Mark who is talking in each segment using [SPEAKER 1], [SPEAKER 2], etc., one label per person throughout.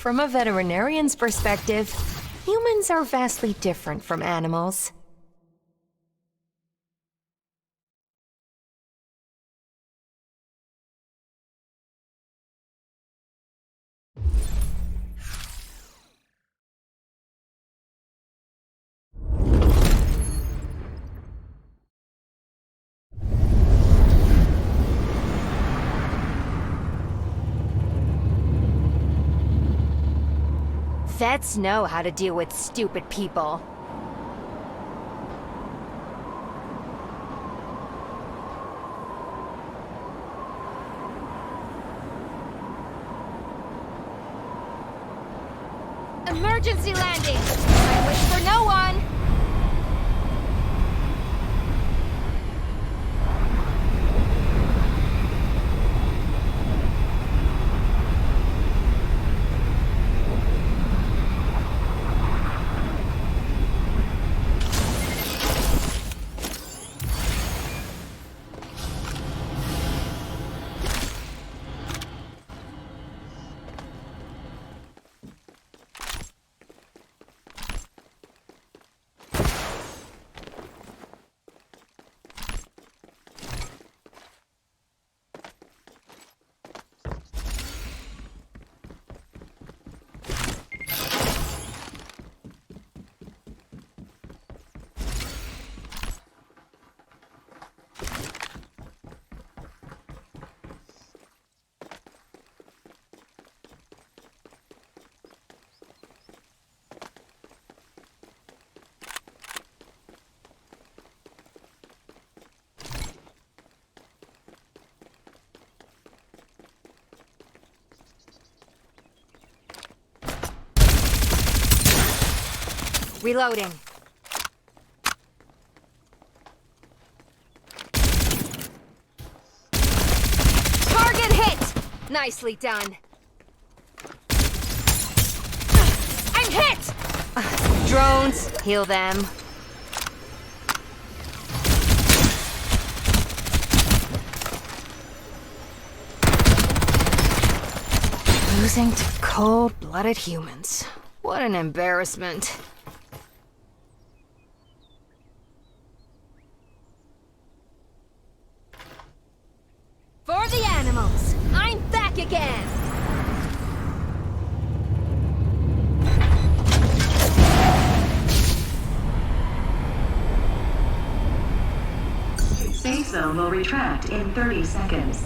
[SPEAKER 1] From a veterinarian's perspective, humans are vastly different from animals. Vets know how to deal with stupid people. Emergency landing! I wish for no one! Reloading. Target hit! Nicely done. I'm hit! Drones, heal them. Losing to cold-blooded humans. What an embarrassment. For the animals! I'm back again!
[SPEAKER 2] Safe zone will retract in 30 seconds.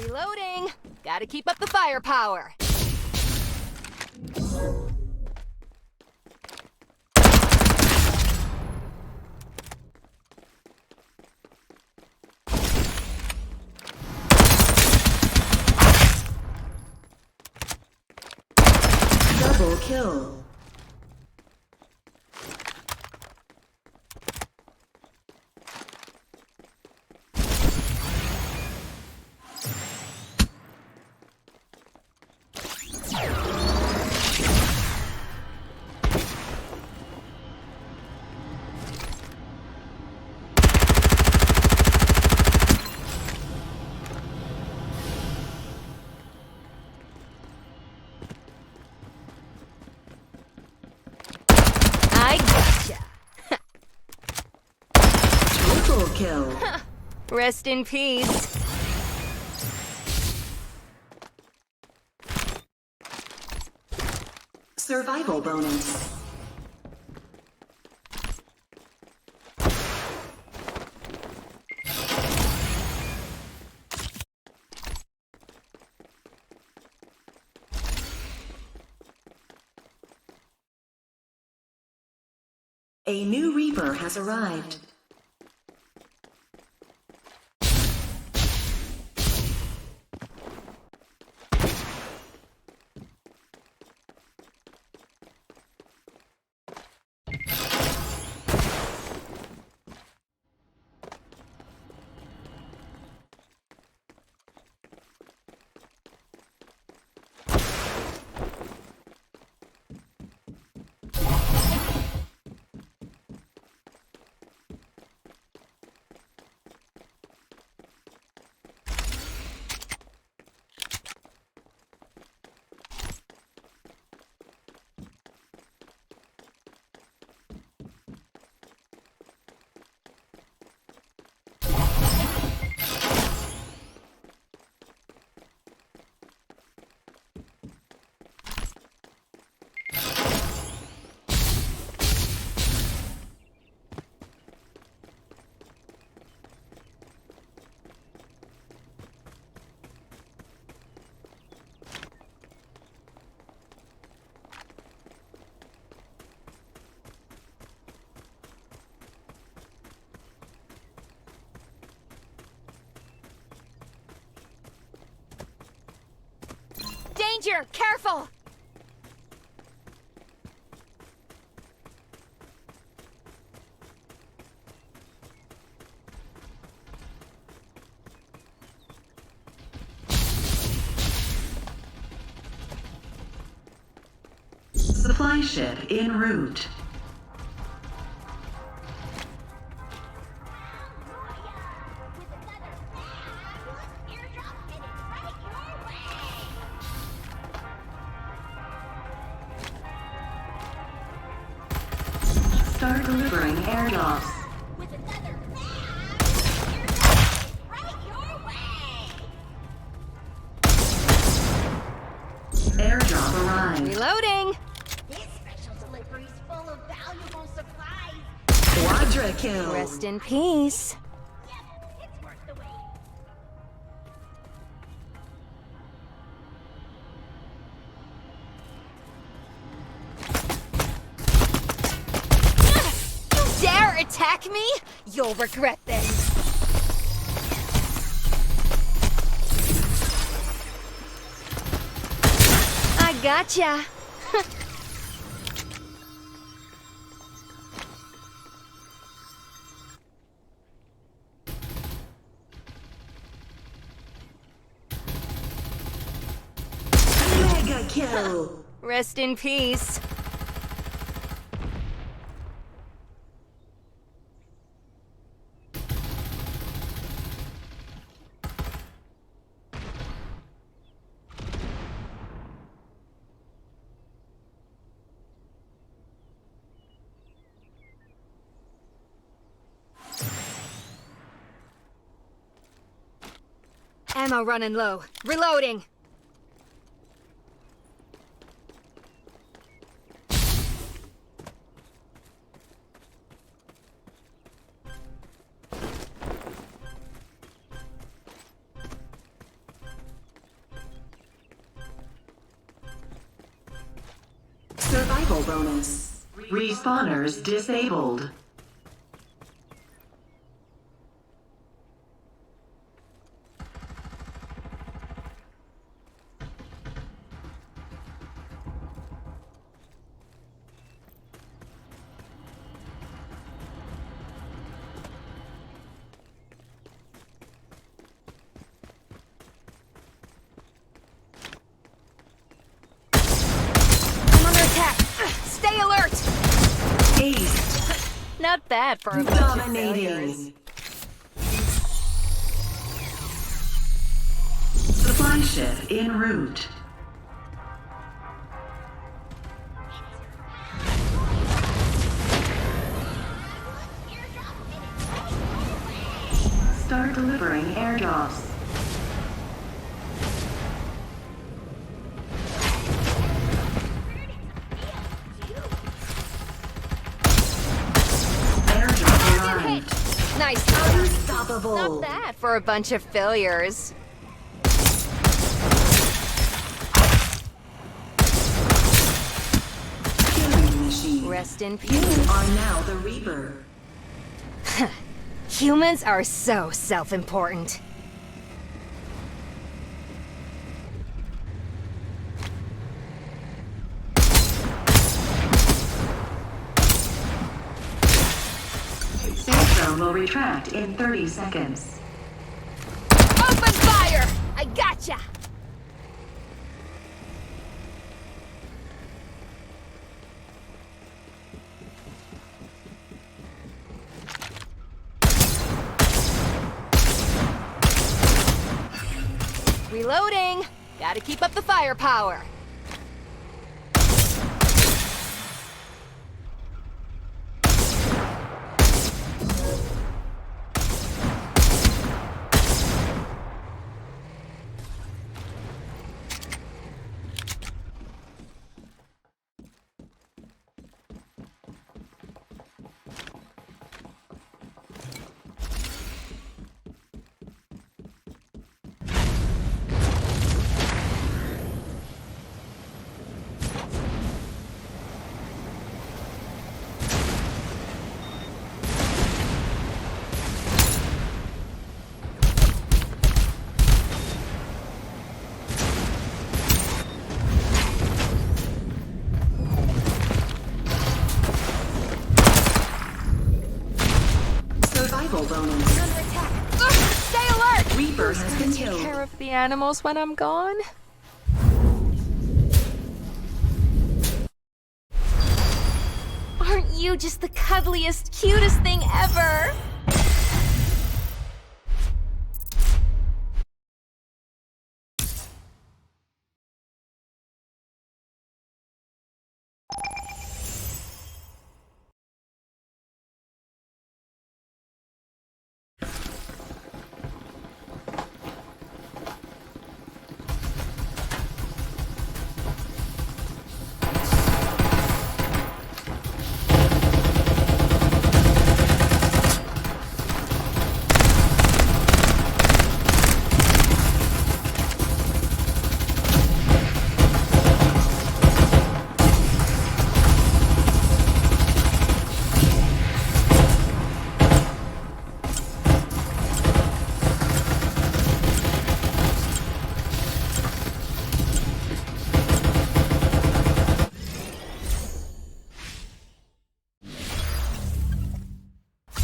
[SPEAKER 1] Reloading! Gotta keep up the firepower.
[SPEAKER 2] Double kill.
[SPEAKER 1] I gotcha.
[SPEAKER 2] Triple kill.
[SPEAKER 1] Rest in peace.
[SPEAKER 2] Survival bonus. A new Reaper has arrived.
[SPEAKER 1] Danger! Careful!
[SPEAKER 2] Supply ship en route. Start delivering airdrops.
[SPEAKER 3] With another right your way.
[SPEAKER 2] Airdrop arrived.
[SPEAKER 1] Reloading!
[SPEAKER 3] This special delivery's full of valuable supplies.
[SPEAKER 2] Quadra kill.
[SPEAKER 1] Rest in peace.
[SPEAKER 3] Yep, it's worth the wait.
[SPEAKER 1] You dare attack me? You'll regret this. I gotcha.
[SPEAKER 2] Mega kill.
[SPEAKER 1] Rest in peace. Ammo running low. Reloading.
[SPEAKER 2] Survival bonus. Respawners disabled.
[SPEAKER 1] I'm under attack. Stay alert.
[SPEAKER 2] Ace.
[SPEAKER 1] Not bad for a bunch of failures.
[SPEAKER 2] Dominating. Supply ship en route. Start delivering airdrops. Airdrop arrived.
[SPEAKER 1] Nice.
[SPEAKER 2] Unstoppable.
[SPEAKER 1] Not bad for a bunch of failures.
[SPEAKER 2] Killing machine.
[SPEAKER 1] Rest in
[SPEAKER 2] You
[SPEAKER 1] peace.
[SPEAKER 2] are now the Reaper.
[SPEAKER 1] Humans are so self-important.
[SPEAKER 2] Safe zone will retract in 30 seconds.
[SPEAKER 1] Open fire! I gotcha! Reloading! Gotta keep up the firepower.
[SPEAKER 2] been
[SPEAKER 1] take
[SPEAKER 2] killed.
[SPEAKER 1] care of the animals when I'm gone? Aren't you just the cuddliest, cutest thing ever?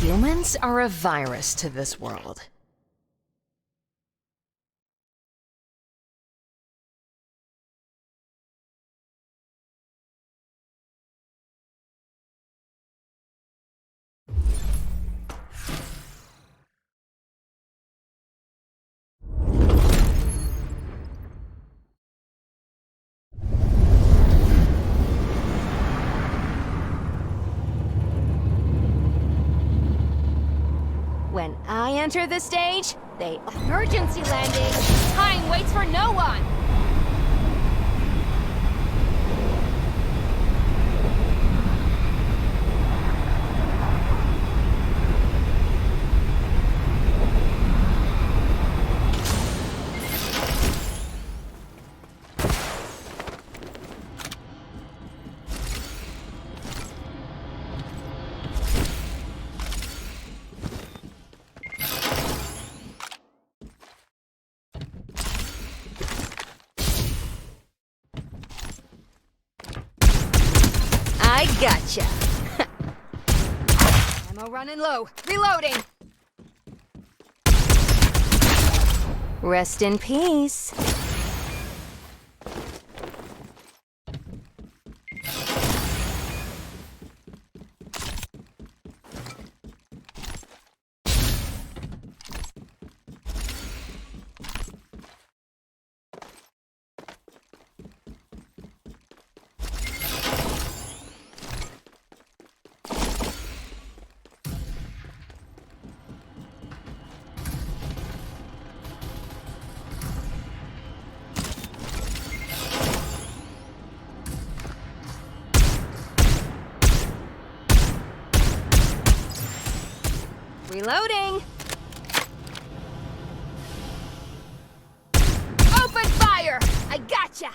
[SPEAKER 1] Humans are a virus to this world. When I enter the stage, they emergency landing. Time waits for no one. I gotcha. Ammo running low. Reloading. Rest in peace. Reloading! Open fire! I gotcha!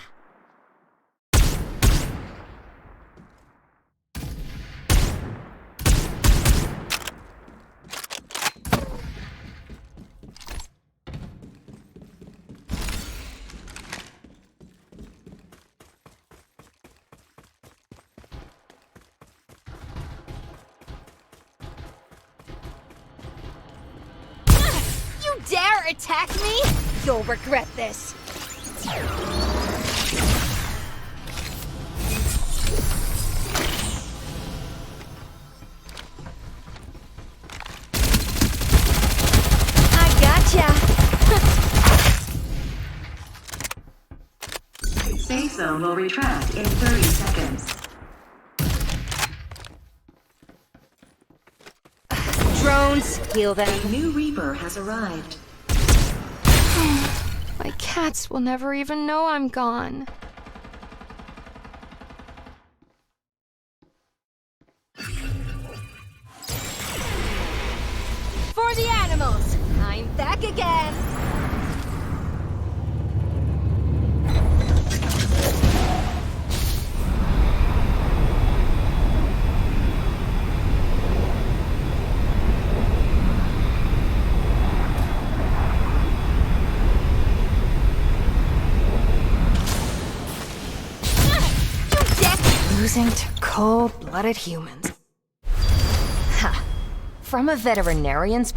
[SPEAKER 1] Dare attack me? You'll regret this. I gotcha.
[SPEAKER 2] Safe zone will retract in 30 seconds.
[SPEAKER 1] Drones, heal them.
[SPEAKER 2] A new Reaper has arrived.
[SPEAKER 1] My cats will never even know I'm gone. For the animals, I'm back again. Losing to cold-blooded humans. Ha! From a veterinarian's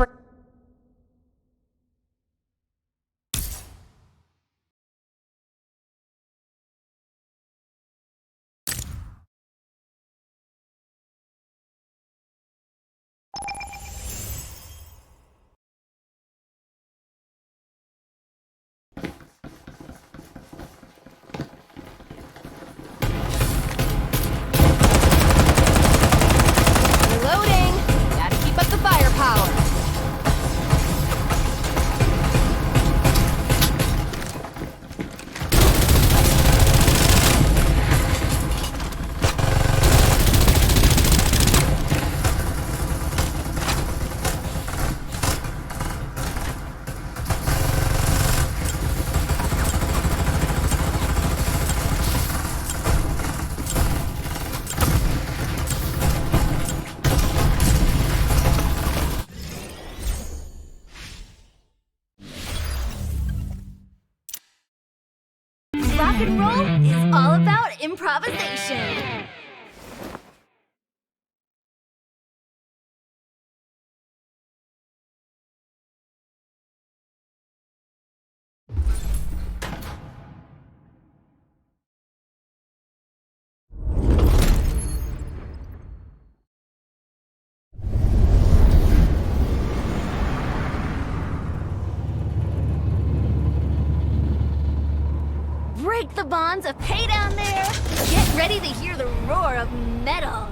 [SPEAKER 1] rock and roll is all about improvisation. Break the bonds of pay down there. Get ready to hear the roar of metal.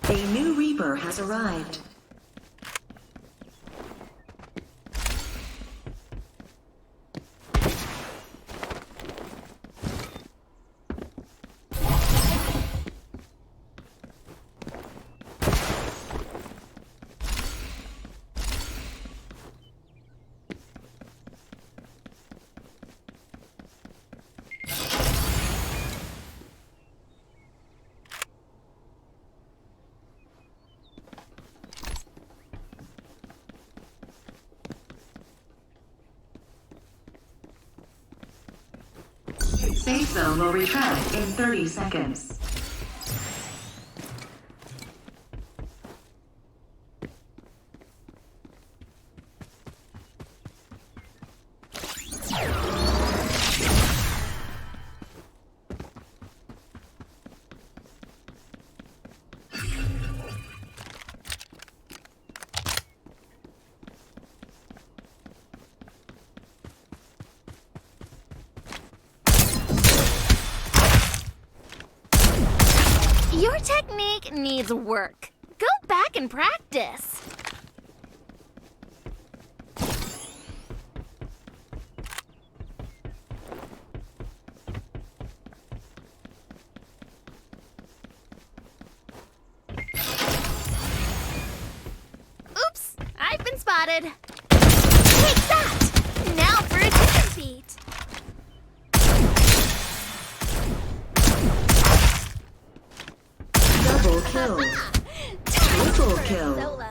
[SPEAKER 2] A new Reaper has arrived. Safe zone will retract in 30 seconds.
[SPEAKER 1] Your technique needs work. Go back and practice. Oops, I've been spotted. Take that! Now for a different beat.
[SPEAKER 2] Double kill. Triple kill.
[SPEAKER 1] Solo.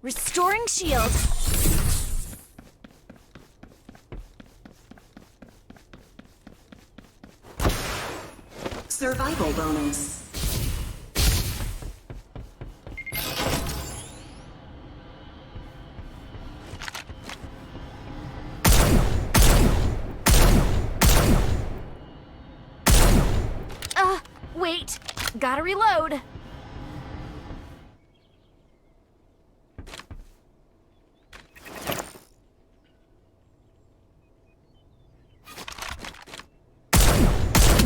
[SPEAKER 1] Restoring shield.
[SPEAKER 2] Survival bonus.
[SPEAKER 1] Wait, gotta reload.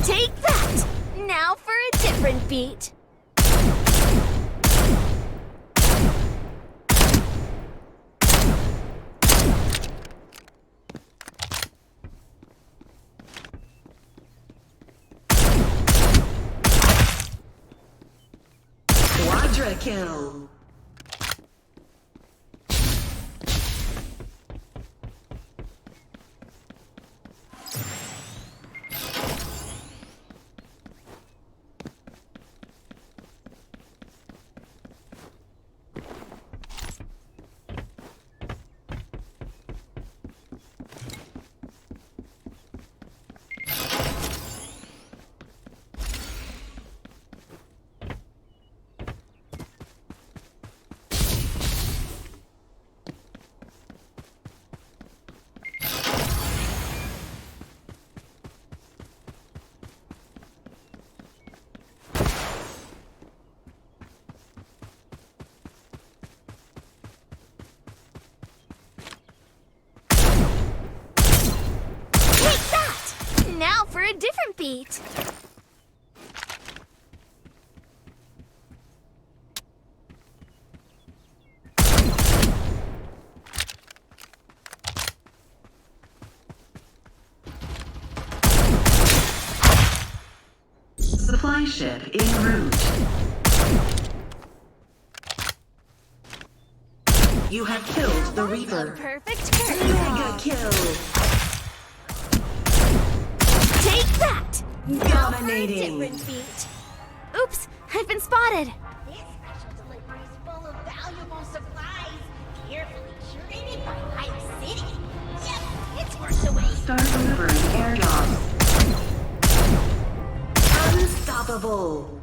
[SPEAKER 1] Take that! Now for a different beat.
[SPEAKER 2] kill.
[SPEAKER 1] Now for a different beat.
[SPEAKER 2] Supply ship en route. You have killed the Reaper.
[SPEAKER 1] Perfect curve.
[SPEAKER 2] Mega kill.
[SPEAKER 1] Take that!
[SPEAKER 2] Dominating.
[SPEAKER 1] Different beat. Oops, I've been spotted.
[SPEAKER 3] This special delivery is full of valuable supplies, carefully curated by Light City. Yep, it's worth the wait.
[SPEAKER 2] Start delivering airdrops. Unstoppable.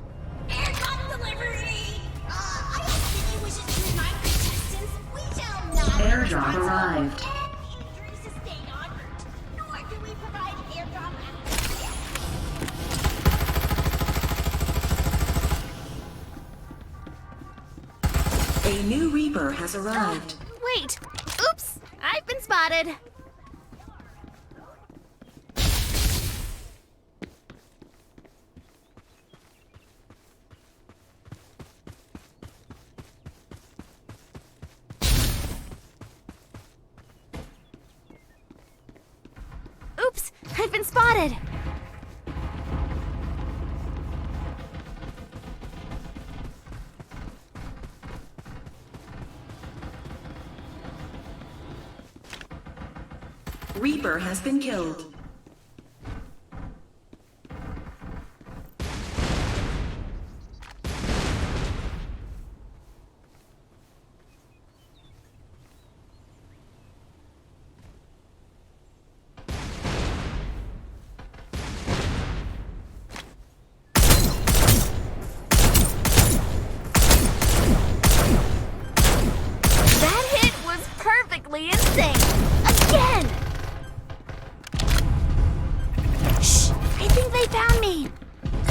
[SPEAKER 3] Airdrop delivery! I hope City wishes to remind contestants we shall not
[SPEAKER 2] Airdrop arrived.
[SPEAKER 3] and injury sustained en route, nor do we provide airdrop access.
[SPEAKER 2] A new Reaper has arrived.
[SPEAKER 1] Wait! Oops! I've been spotted. Oops! I've been spotted.
[SPEAKER 2] Reaper has been killed.
[SPEAKER 1] That hit was perfectly insane. Again! Shh! I think they found me.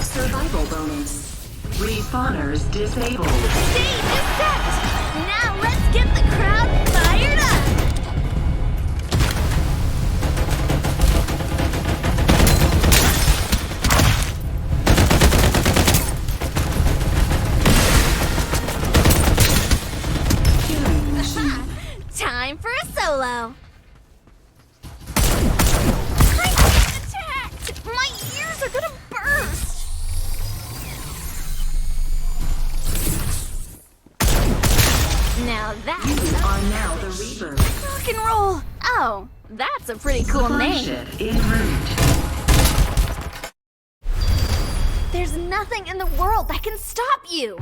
[SPEAKER 2] Survival bonus. Respawners disabled.
[SPEAKER 1] Stage is set! Now let's get the crowd fired up!
[SPEAKER 2] Killing machine.
[SPEAKER 1] Time for a solo! I'm being attacked! My ears are gonna burst! Now
[SPEAKER 2] You
[SPEAKER 1] that's
[SPEAKER 2] are now the Reaper.
[SPEAKER 1] rock and roll! Oh, that's a pretty cool
[SPEAKER 2] Supply
[SPEAKER 1] name.
[SPEAKER 2] ship en route.
[SPEAKER 1] There's nothing in the world that can stop you!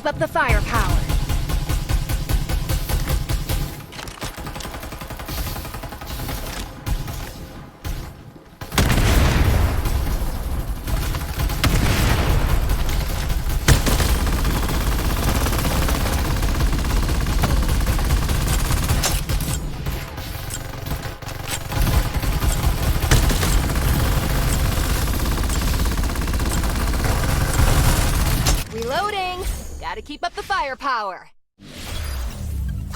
[SPEAKER 1] up the firepower. Reloading! Gotta keep up the firepower.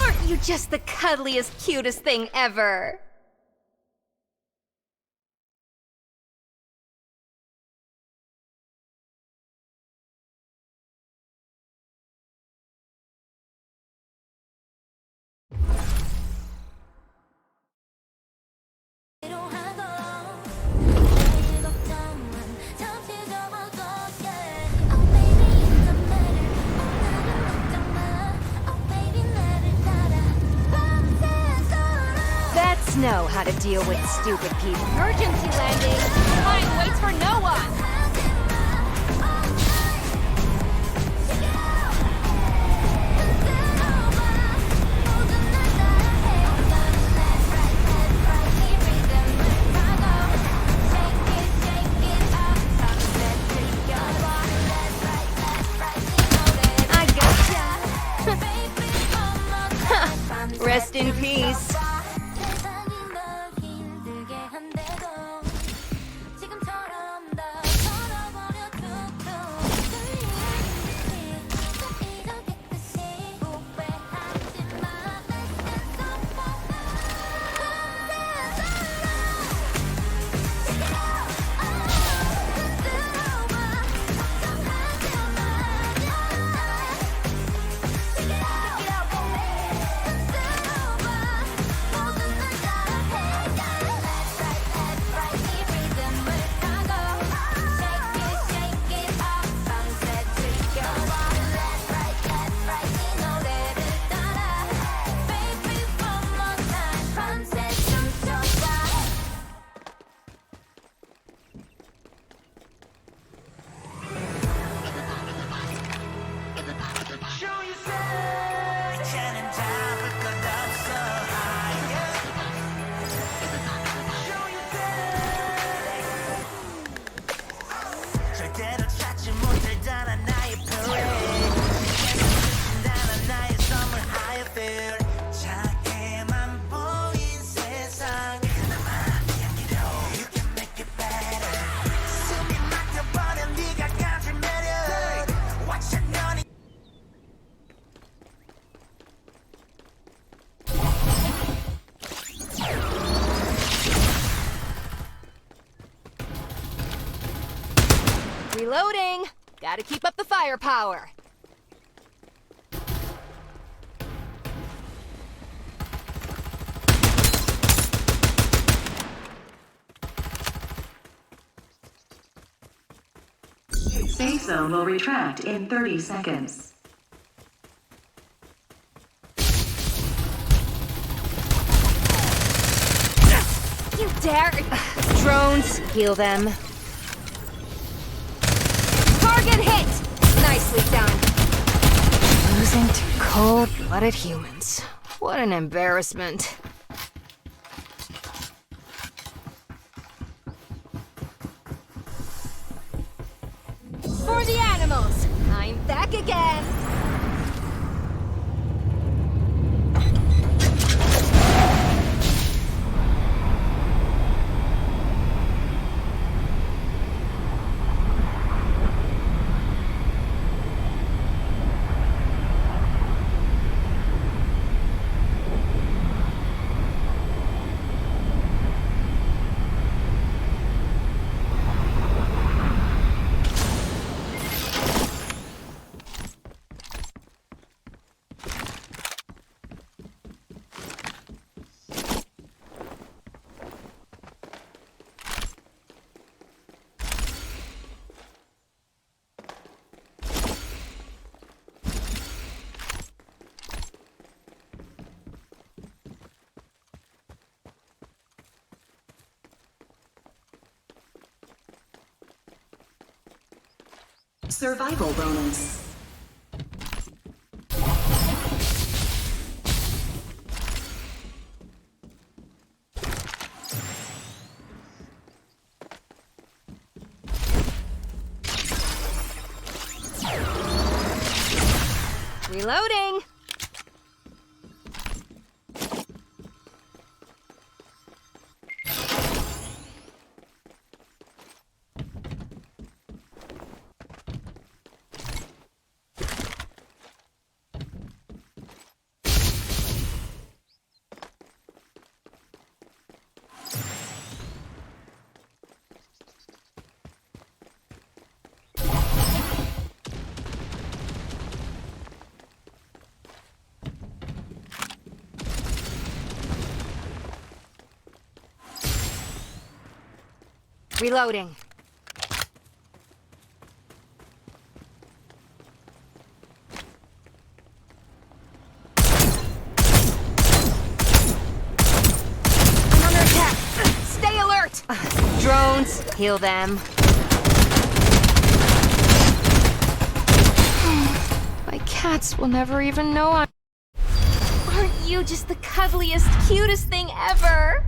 [SPEAKER 1] Aren't you just the cuddliest, cutest thing ever? Vets know how to deal with stupid people. Emergency landing! Time waits for no one! I gotcha! Rest in peace. Reloading! Gotta keep up the firepower.
[SPEAKER 2] Safe zone will retract in 30 seconds.
[SPEAKER 1] You dare? Drones, heal them. Target hit! Nicely done. Losing to cold-blooded humans. What an embarrassment. For the animals! I'm back again!
[SPEAKER 2] Survival bonus.
[SPEAKER 1] Reloading! Reloading. I'm under attack. Stay alert. Drones, heal them. My cats will never even know I'm... Aren't you just the cuddliest, cutest thing ever?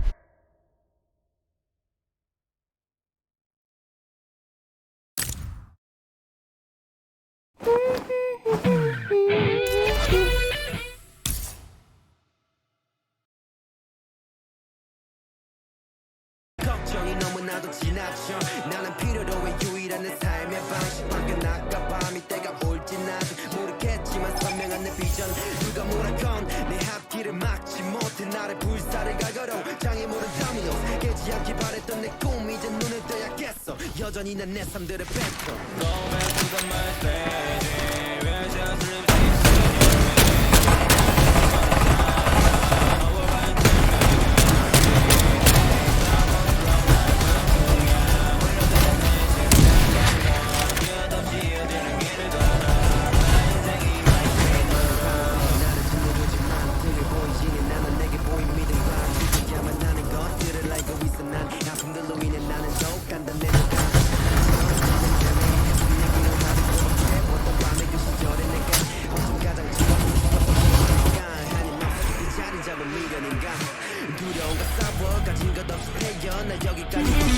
[SPEAKER 4] 걱정이 너무나도 지나쳐 나는 필요로 해 유일한 내 삶의 방식 밖에 나가 밤이 때가 올지 나도 모르겠지만 선명한 내 비전 누가 뭐라건 내 앞길을 막지 못해 나를 불사를 갈거로 장애 모른 도미노 깨지 않기 바랬던 내 꿈이 이제 눈을 떠야겠어 여전히 난 내 삶들의 뱉어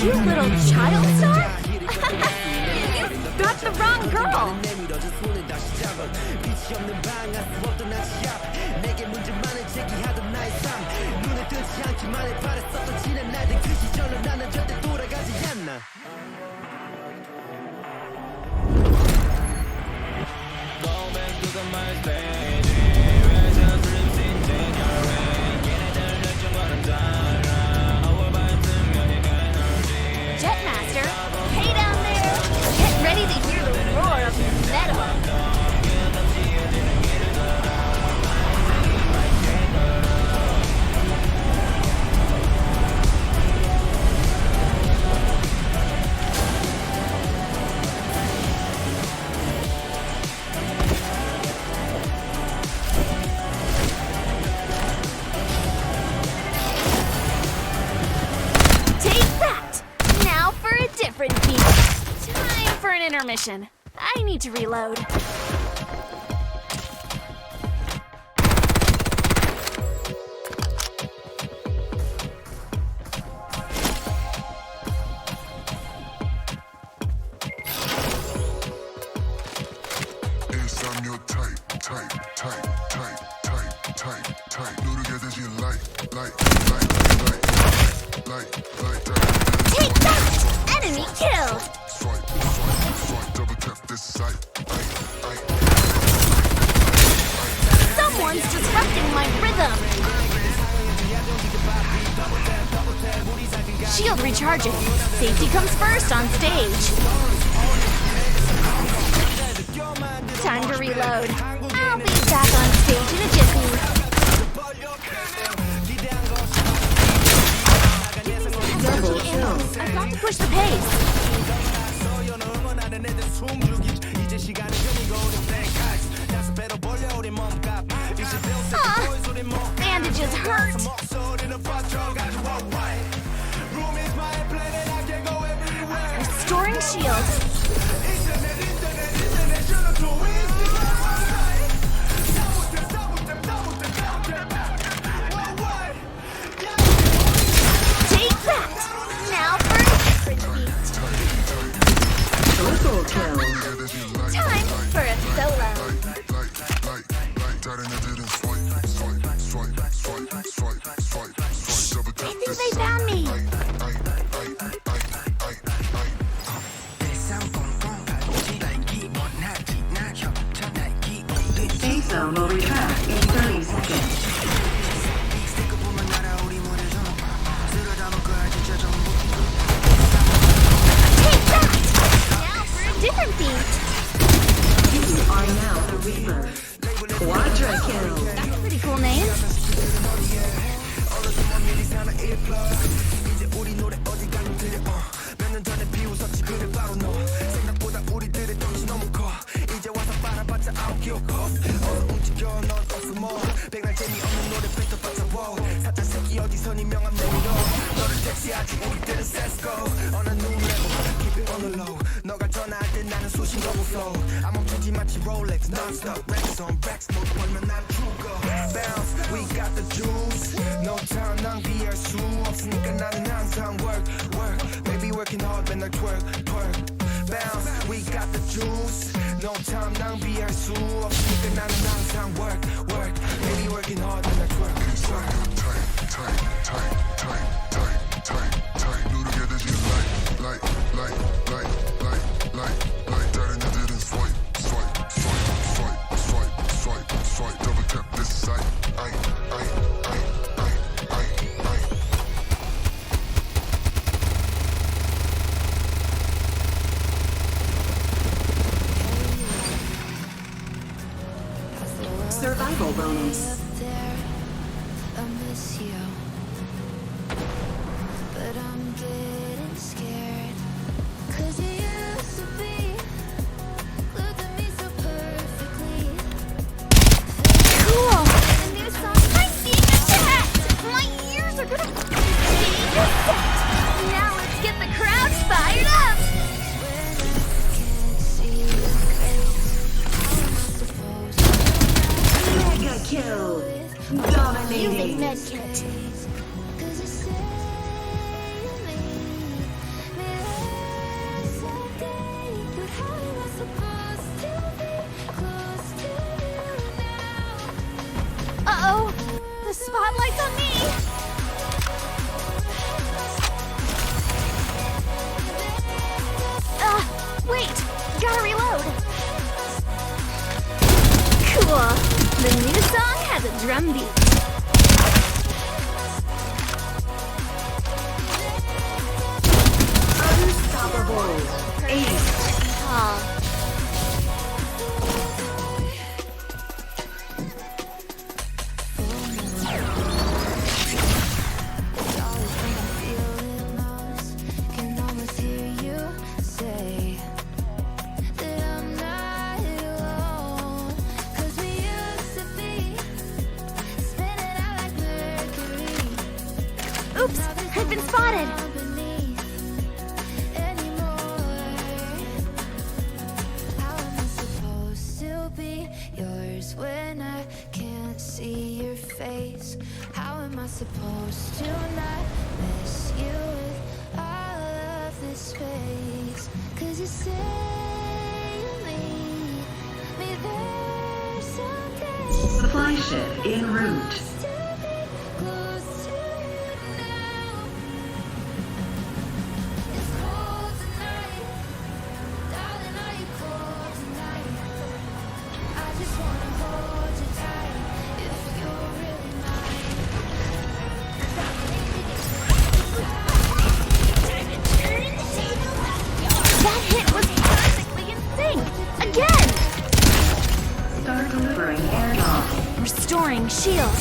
[SPEAKER 1] You little child star? You got the wrong girl! Time for an intermission. I need to reload. Take that! Enemy killed! Someone's disrupting my rhythm! Shield recharging. Safety comes first on stage. Time to reload. I'll be back on stage in a jiffy. Double kill. I've got to push the pace. Bandages hurt. Restoring shield. Take that! Now for a different beat.
[SPEAKER 2] Triple kill.
[SPEAKER 1] Time for a solo.
[SPEAKER 2] zone will retract in 30 seconds.
[SPEAKER 3] Take that! Now for a different beat.
[SPEAKER 2] You are now the Reaper. Quadra kill.
[SPEAKER 3] That's a pretty cool name.
[SPEAKER 4] We got the juice. No time 낭비할 수 없으니까 나는 항상 work. Baby working hard 맨날 twerk. Bounce. We got the juice. No time 낭비할 수 없으니까 나는 항상 work. Baby working hard 맨날 twerk. 누르게 되지 like 다른 애들은 swipe double tap this side.
[SPEAKER 2] Survival bonus.
[SPEAKER 5] I miss you, but I'm getting scared. 'Cause you used to be glued to me so perfectly.
[SPEAKER 3] Cool! The new song might be attacked! My ears are gonna be set! Now let's get the crowd fired up!
[SPEAKER 5] Can't see your face. How am I supposed
[SPEAKER 2] Mega kill.
[SPEAKER 3] Using
[SPEAKER 2] Dominating.
[SPEAKER 3] medkit.
[SPEAKER 5] 'Cause you say you need me less someday. But how am I supposed to be close to you now?
[SPEAKER 3] Uh-oh! The spotlight's on me! Wait! Gotta reload! Cool! The new song has a drum beat.
[SPEAKER 2] Unstoppable. Ace.
[SPEAKER 3] Oh.
[SPEAKER 5] Can almost hear you say that I'm not alone. 'Cause we used to be spinning out like Mercury.
[SPEAKER 3] Oops! I've been spotted!
[SPEAKER 5] Not beneath anymore. How am I supposed to be yours when I can't see your face? How am I supposed to not miss you with all of this space? 'Cause you say you need me there someday.
[SPEAKER 2] Supply ship en route.
[SPEAKER 5] To be close to you now. It's cold tonight, darling. Are you cold tonight? I just wanna hold you tight if you're really mine.
[SPEAKER 3] That hit was perfectly in sync! Again!
[SPEAKER 2] Start delivering airdrop.
[SPEAKER 3] Restoring shield.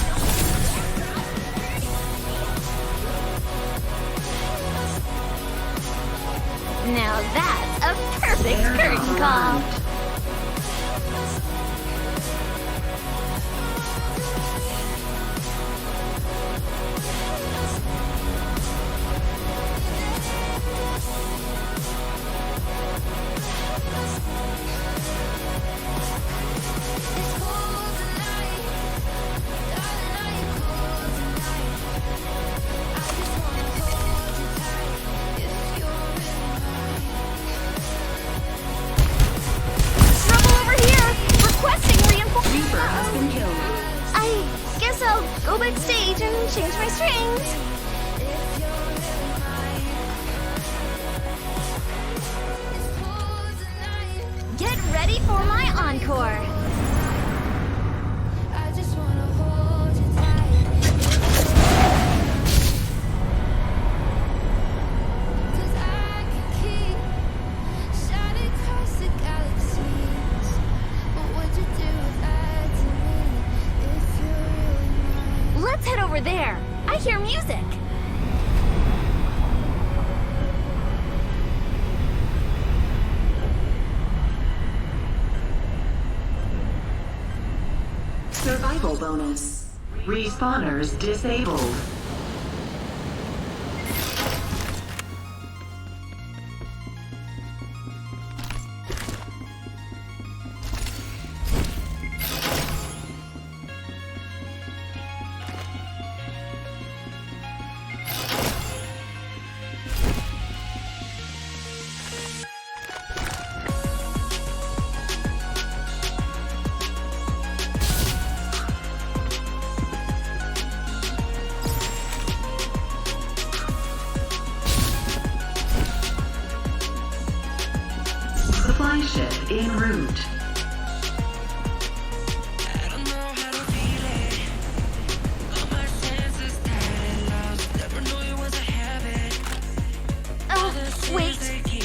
[SPEAKER 3] Now that's a perfect curtain call. Trouble over here! Requesting reinforcements.
[SPEAKER 2] Reaper has been killed.
[SPEAKER 3] I guess I'll go backstage and change my strings. Get ready for my encore.
[SPEAKER 1] over there? I hear music.
[SPEAKER 2] Survival bonus. Respawners disabled. Supply ship en route.
[SPEAKER 4] I don't know how to feel it. All my senses tired and lost. Never knew it was a habit.
[SPEAKER 1] Wait.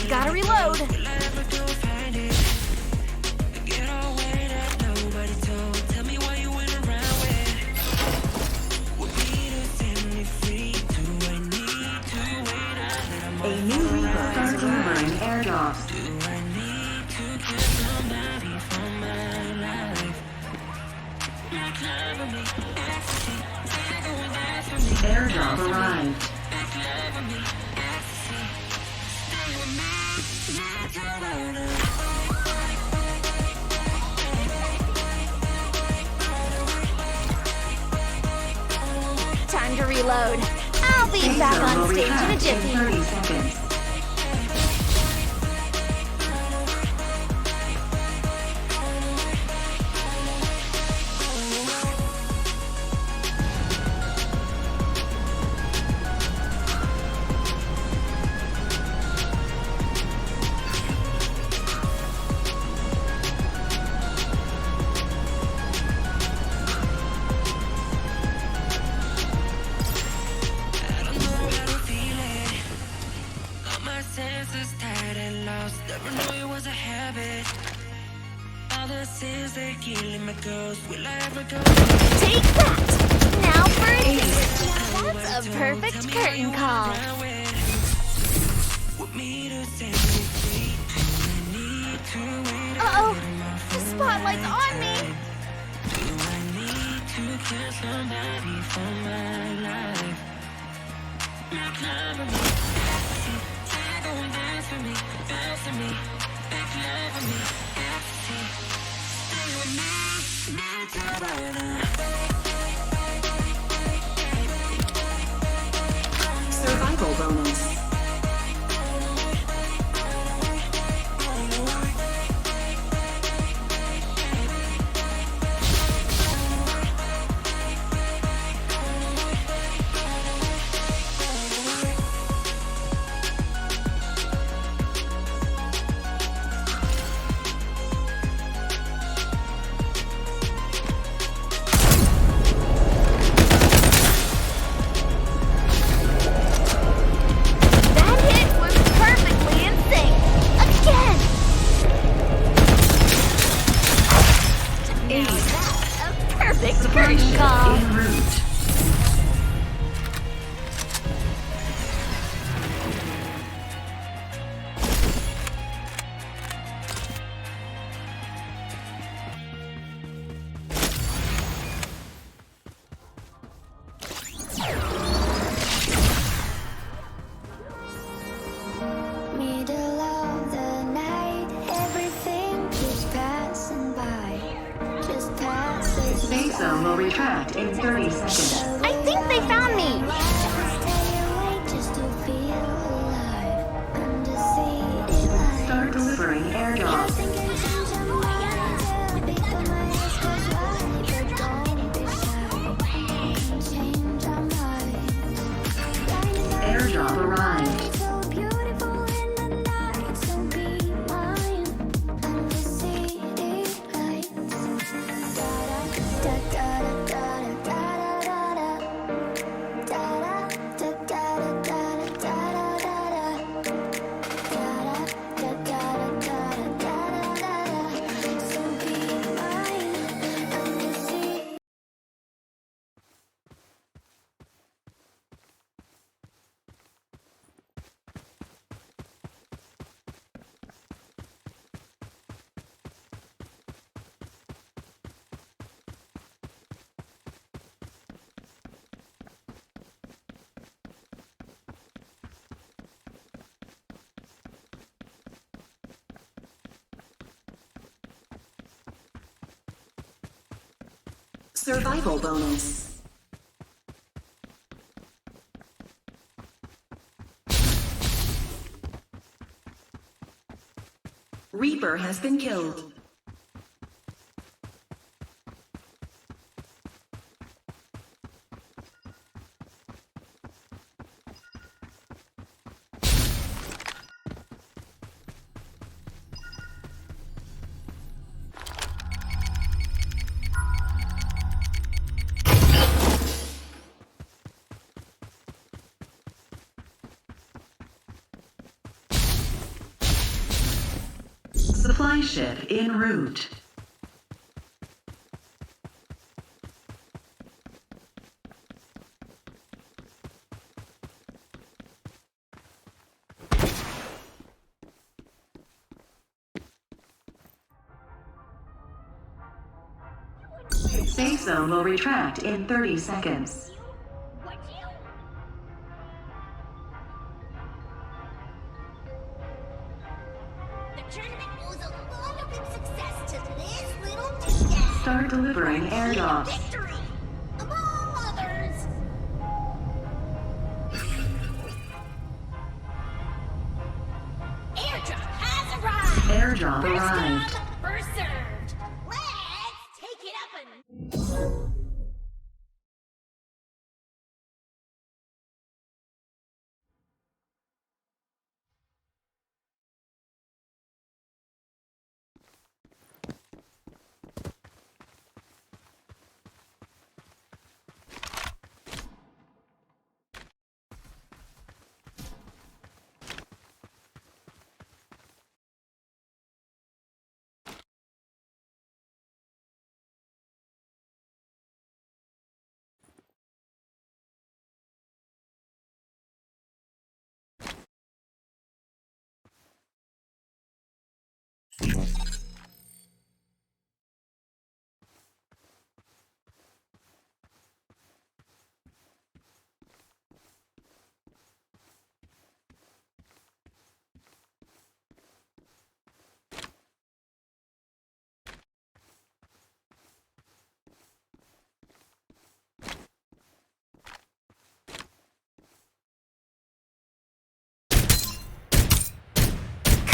[SPEAKER 1] Gotta reload.
[SPEAKER 4] Will I ever go find it? Get away that nobody told. Tell me why you went around with. Would be to set me free. Do I need to wait a little
[SPEAKER 2] A new reaper is delivering airdrops.
[SPEAKER 4] Do I need to get somebody from my life? Not cover me, ecstasy. Stay going out for me.
[SPEAKER 2] Airdrop arrived.
[SPEAKER 4] Cover me, ecstasy. Stay with me, not Corona.
[SPEAKER 1] Time to reload. I'll be back
[SPEAKER 2] Safe zone
[SPEAKER 1] on
[SPEAKER 2] will
[SPEAKER 1] stage in a
[SPEAKER 2] retract in
[SPEAKER 1] jiffy.
[SPEAKER 2] 30 seconds.
[SPEAKER 4] I don't know how to feel it. All my senses tired and lost. Never knew it was a habit. All the sins they're killing my ghost. Will I ever go?
[SPEAKER 1] Take that! Now for a date. That's a perfect curtain call.
[SPEAKER 4] With me to set me free. I need to wait a
[SPEAKER 1] Uh-oh.
[SPEAKER 4] little more
[SPEAKER 1] The
[SPEAKER 4] for
[SPEAKER 1] spotlight's
[SPEAKER 4] my
[SPEAKER 1] on me.
[SPEAKER 4] life. Do I need to kill somebody from my life? Not cover me, ecstasy. Try going dance for me, bounce for me, back love for me, ecstasy. Stay with me, not Corona.
[SPEAKER 2] Survival bonus.
[SPEAKER 1] That hit was perfectly in sync. Again! Now that's a perfect
[SPEAKER 2] Supply
[SPEAKER 1] curtain
[SPEAKER 2] ship
[SPEAKER 1] call.
[SPEAKER 2] en route.
[SPEAKER 5] Middle of the night, everything keeps passing by. Just passes me
[SPEAKER 2] Safe zone will retract in 30 seconds.
[SPEAKER 1] I think they found me.
[SPEAKER 5] Stay awake just to feel alive. Under city lights.
[SPEAKER 2] Start delivering airdrops.
[SPEAKER 5] Thinking change your mind. Big on my eyes goes wide, but don't be shy. Change our minds.
[SPEAKER 2] Airdrop arrived.
[SPEAKER 5] So beautiful in the night, so be mine. Under city lights. Da da da da da da da da da da da.
[SPEAKER 2] Survival bonus. Reaper has been killed. Supply ship en route. Safe zone will retract in 30 seconds.
[SPEAKER 3] Would you? The tournament owes a lot of its success to this little doodah.
[SPEAKER 2] Start delivering airdrops.
[SPEAKER 3] Victory, among others. Airdrop has arrived.
[SPEAKER 2] Airdrop
[SPEAKER 3] First
[SPEAKER 2] arrived.
[SPEAKER 3] come, first served. Let's take it up and...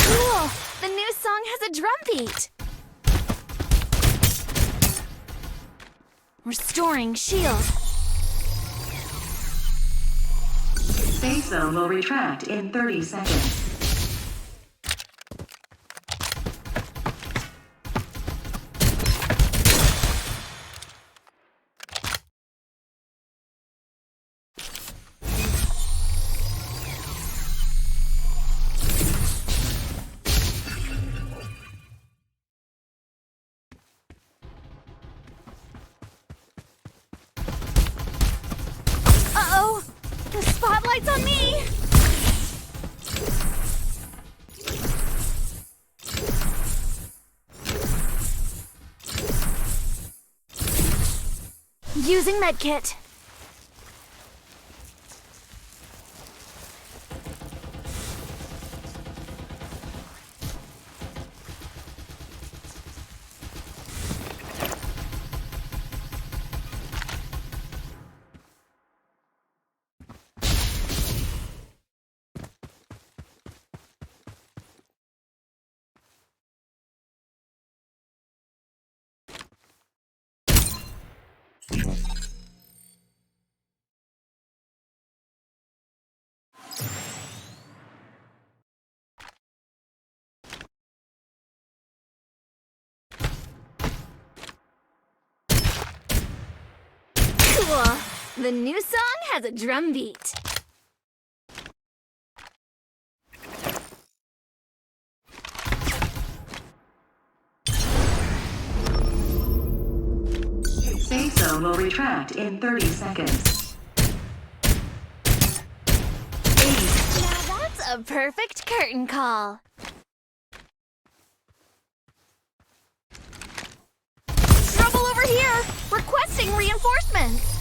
[SPEAKER 1] Cool! The new song has a drum beat. Restoring shield.
[SPEAKER 2] Safe zone will retract in 30 seconds.
[SPEAKER 1] Uh-oh! The spotlight's on me! Using medkit. Cool! The new song has a drum beat.
[SPEAKER 2] Safe zone will retract in 30 seconds.
[SPEAKER 1] Now that's a perfect curtain call. Trouble over here! Requesting reinforcements!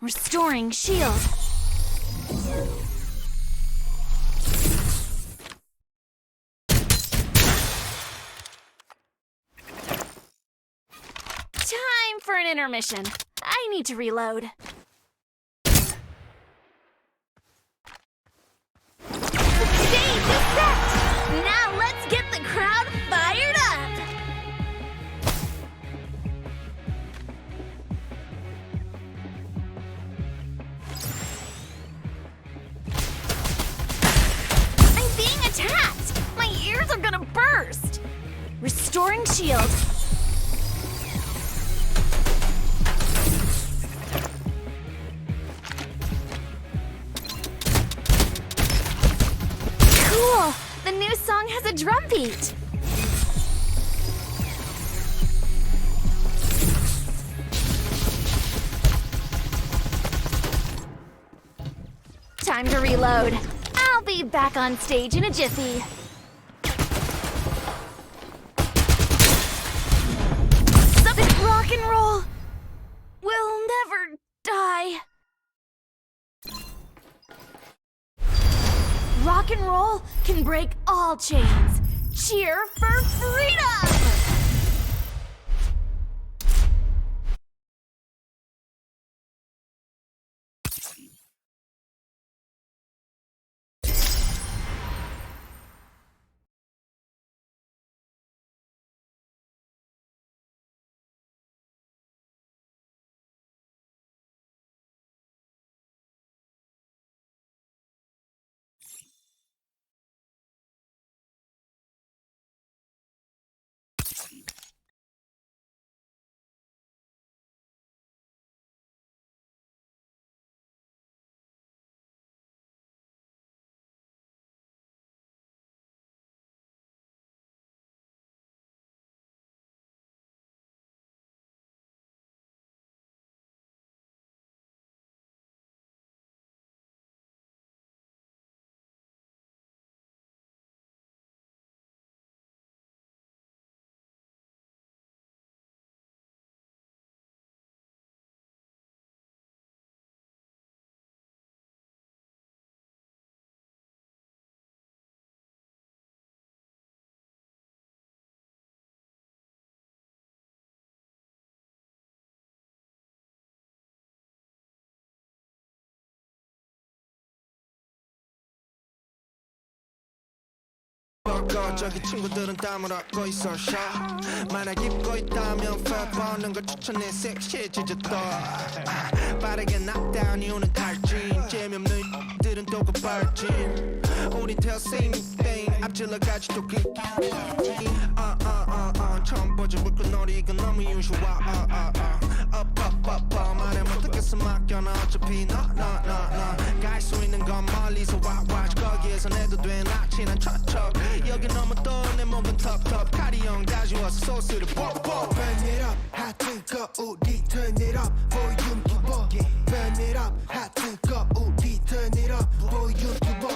[SPEAKER 1] Restoring shield. intermission. I need to reload.
[SPEAKER 3] The stage is set! Now let's get the crowd fired up! I'm being attacked! My ears are gonna burst!
[SPEAKER 1] Restoring shield. Cool! The new song has a drum beat. Time to reload. I'll be back on stage in a jiffy. Rock and roll will never die. Rock and roll can break all chains. Cheer for freedom!
[SPEAKER 4] 저기 친구들은 땀을 흘고 있어 만약 입고 있다면 fat 받는 걸 추천해 섹시해지졌다 빠르게 knockdown 이유는 탈진 재미없는 들은 또 급발진 우린 tell same thing 앞질러가지 또 처음 보지 물건놀이 이건 너무 usual up 말해 못하겠어 맡겨놔 어차피 no 갈 수 있는 건 멀리서 watch 거기에서 내도 돼 나 친한 척 여기 너무 또 내 몸은 텁텁 카리형 가져와서 소스를 뽀뽀 Burn it up 핫 뜨거우리 turn it up 볼륨 키워 Burn it up 핫 뜨거우리 turn it up 볼륨 키워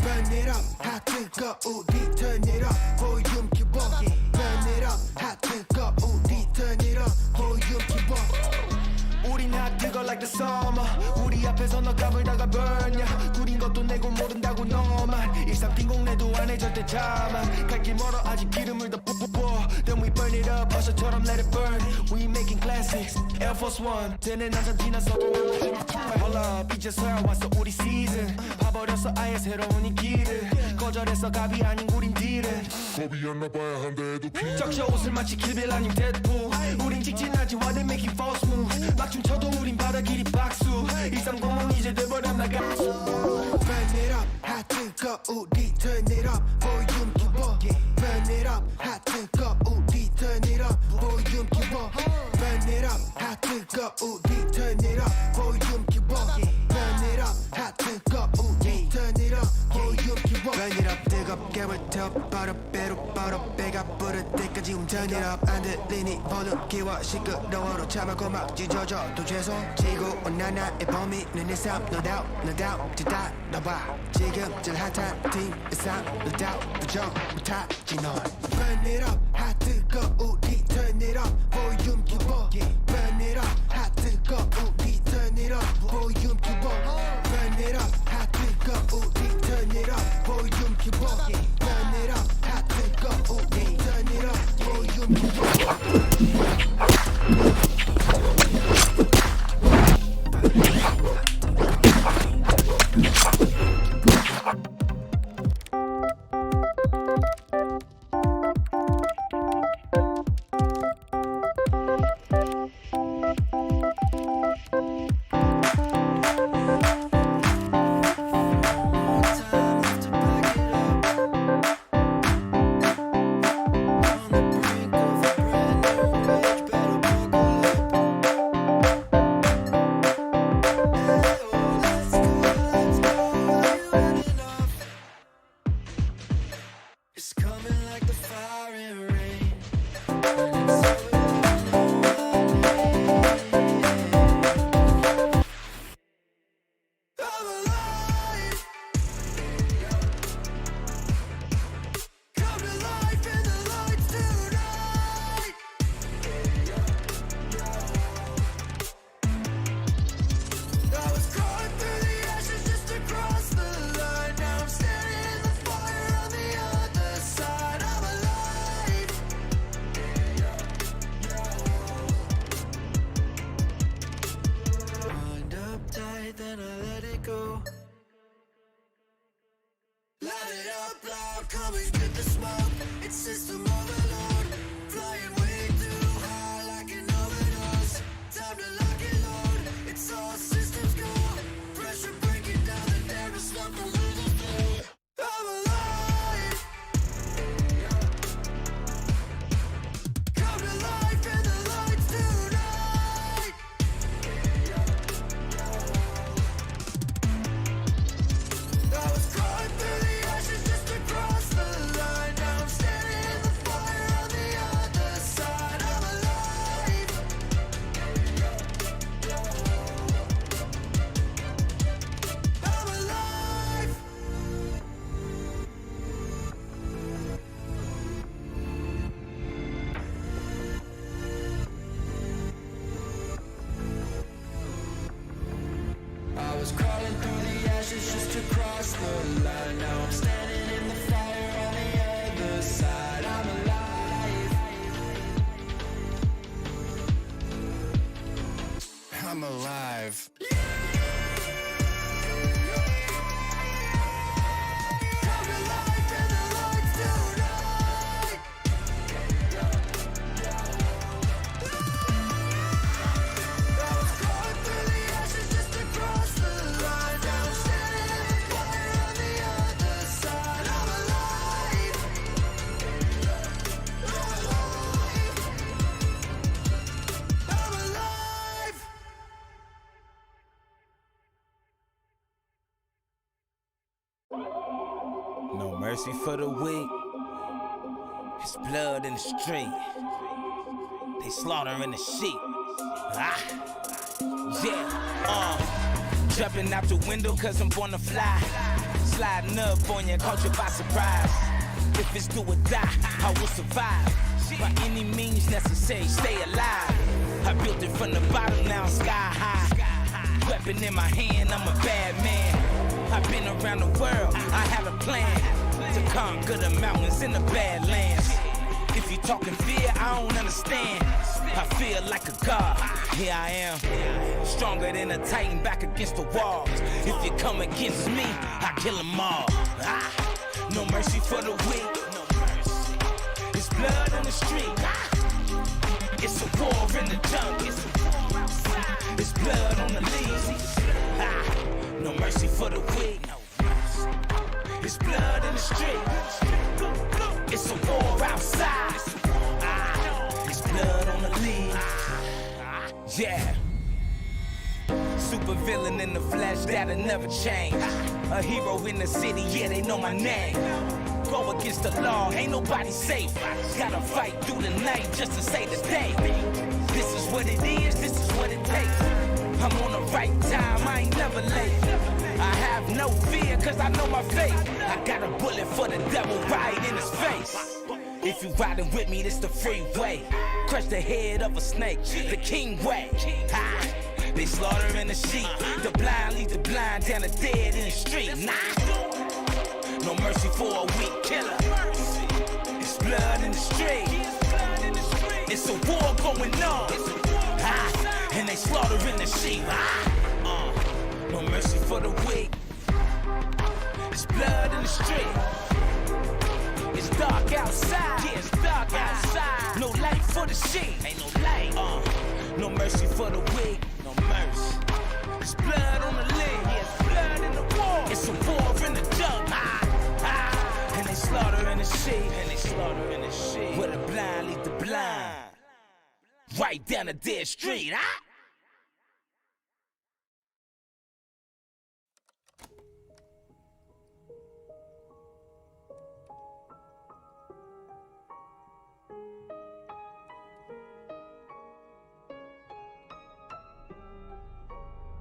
[SPEAKER 4] Burn it up 핫 뜨거우리 turn it up 볼륨 키워 Burn it up 핫 뜨거우리 turn it up 볼륨 키워 우린 핫 뜨거 like the summer 우리 앞에서 너 까불다가 burn 구린 것도 내고 모른다고 너만 일상 빈공내도 안해 절대 자만 갈 길 멀어 아직 기름을 더 뽀뽀뽀 Then we burn it up 버섯처럼 let it burn We making classics Air Force One 쟤네 난참 지났어도 Hold up 이제서야 왔어 우리 season 봐버렸어 아예 새로운 이 길을 거절해서 갑이 아닌 우린 딜은
[SPEAKER 6] 겁이었나봐야 한데도 피
[SPEAKER 4] 적셔 옷을 마치 킬빌 아닌 데드풀 우린 직진하지 while they making false moves 막 춤춰도 우린 바다 길이 박수 일상공원 이제 돼버렸나 가수 Burn it up 핫 뜨거우리 turn it up 볼륨 키워 Burn it up 핫 뜨거우리 turn it up 볼륨 키워 Burn it up 핫 뜨거우리 turn it up 볼륨 키워 Burn it up 핫 뜨거우리 turn it up 볼륨 키워 Burn it up 뜨겁게 불태워 버려 배로 벌어 배가 부를 때까지 turn it up 안 들리니 볼륨 키워 시끄러워로 참아고 막 찢어져도 죄송 지구온 나나의 범인은 내 삶 no doubt 뒤따라와 지금 제일 핫한 팀 이상 no doubt 부정 못하지 넌 Burn it up 핫 뜨거우리 turn it up 볼륨 키워 Burn it up 핫 뜨거우리 turn it up 볼륨 키워 Burn it up 핫 뜨거우리 turn it up 볼륨 키워 Burn it up 핫 뜨거우리 turn it up 볼륨 키워 Light it up loud, come and get the smoke. It's system overload, flying way too high like an overdose. Time to lock and load, it's all systems go. Pressure breaking down and there is nothing we can do. I'm alive. Come to life in the lights tonight. I was crawling through the ashes just to cross the line. Now I'm standing in the fire on the other side. I'm alive. I'm alive. I was crawling through the ashes just to cross the line. Now I'm standing in the fire on the other side. I'm alive. I'm alive. Come to life in the lights tonight. I was crawling through the ashes just to cross the line. Now I'm standing in the fire on the other side. I'm alive. I'm alive.
[SPEAKER 7] No mercy for the weak. It's blood in the street. They slaughtering the sheep. Ah, yeah, jumping out the window cause I'm born to fly. Sliding up on you, caught you by surprise. If it's do or die, I will survive. By any means necessary, stay alive. I built it from the bottom, now I'm sky high. Weapon in my hand, I'm a bad man. I've been around the world, I have a plan to conquer the mountains in the Badlands. If you talking fear, I don't understand. I feel like a god, here I am. Stronger than a titan back against the walls. If you come against me, I kill them all. Ah, no mercy for the weak. It's blood in the street. Ah, it's a war in the jungle. It's blood on the leaves. Ah, no mercy for the weak. It's blood in the street. It's a war outside. Ah, it's blood on the leaves. Yeah. Super villain in the flesh that'll never change. A hero in the city, yeah, they know my name. Go against the law, ain't nobody safe. Gotta fight through the night just to save the day. This is what it is, this is what it takes. I'm on the right time, I ain't never late. I have no fear, cause I know my fate. I got a bullet for the devil right in his face. If you riding with me, this the freeway. Crush the head of a snake, the king way. Ha! They slaughtering the sheep, the blind lead the blind down the dead in the street. Nah, no mercy for a weak killer. It's blood in the street. It's a war going on. Ah, and they slaughtering the sheep. Ah, no mercy for the weak. It's blood in the street. It's dark outside. Yeah, it's dark outside. No light for the sheep. Ain't no light. No mercy for the weak. No mercy. It's blood on the lid. Yeah, it's blood in the war. It's a war in the jungle. And they slaughtering the sheep. And they slaughtering the sheep. Where the blind lead the blind. Right down the dead street. Ah.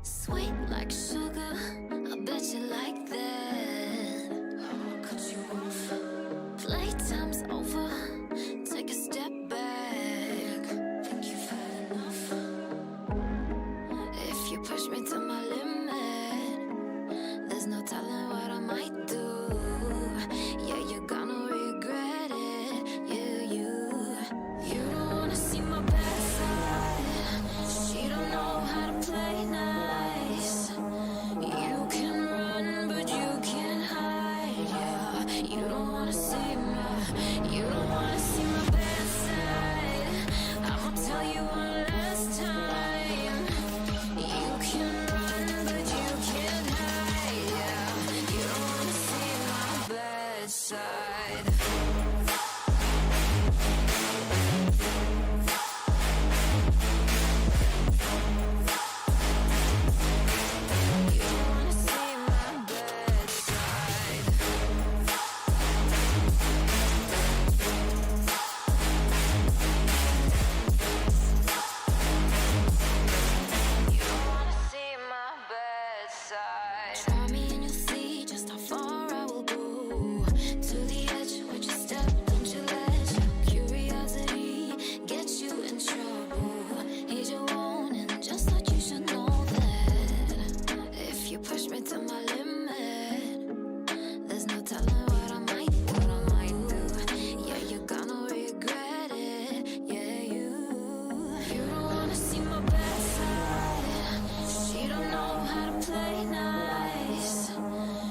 [SPEAKER 5] Sweet like sugar, I bet you like that. I'ma cut you off. Playtime's over, take a step back. Think you've had enough? If you push me to my limit, there's no telling what I might do. Yeah, you're gonna regret it. You don't wanna see my bad side. She don't know how to play nice. You can run telling what I might do. Yeah, you're gonna regret it. Yeah, you don't wanna see my bad side. She don't know how to play nice.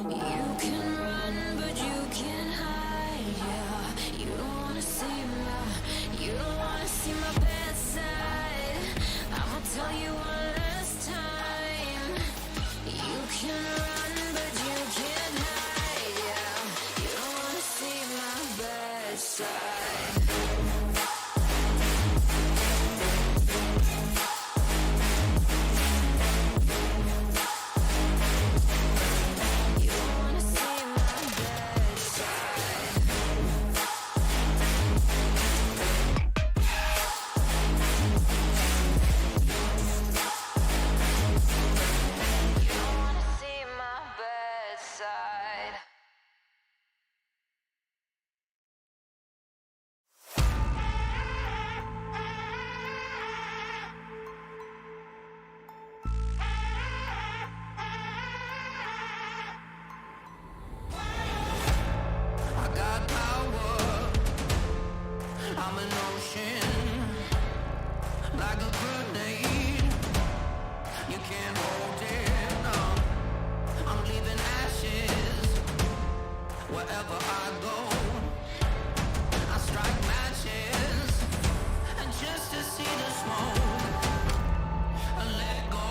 [SPEAKER 5] You can run, but you can't hide. Yeah, you don't wanna see my bad side. I'ma tell you one last time. You can run, but you can't hide. Yeah, you don't wanna see my bad side. You don't wanna see my bad side. You don't wanna see my bad side.
[SPEAKER 4] I got power. I'm an ocean, like a grenade. You can't hold it. No. I'm leaving ashes wherever I go. I strike matches, and just to see the smoke, and let go,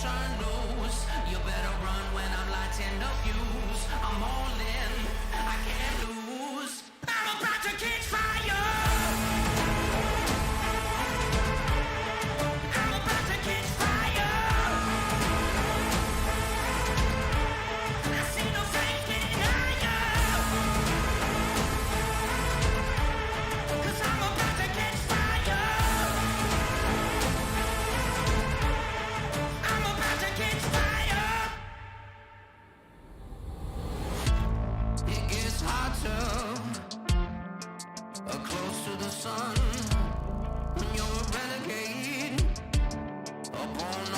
[SPEAKER 4] turn loose. You better run when I'm lighting the fuse. I'm all in, I can't lose. I'm about to catch fire. I'm about to catch fire. I see no flames getting higher. 'Cause I'm about to catch fire. I'm about to catch fire. It gets hotter, close to the sun. When you're a renegade,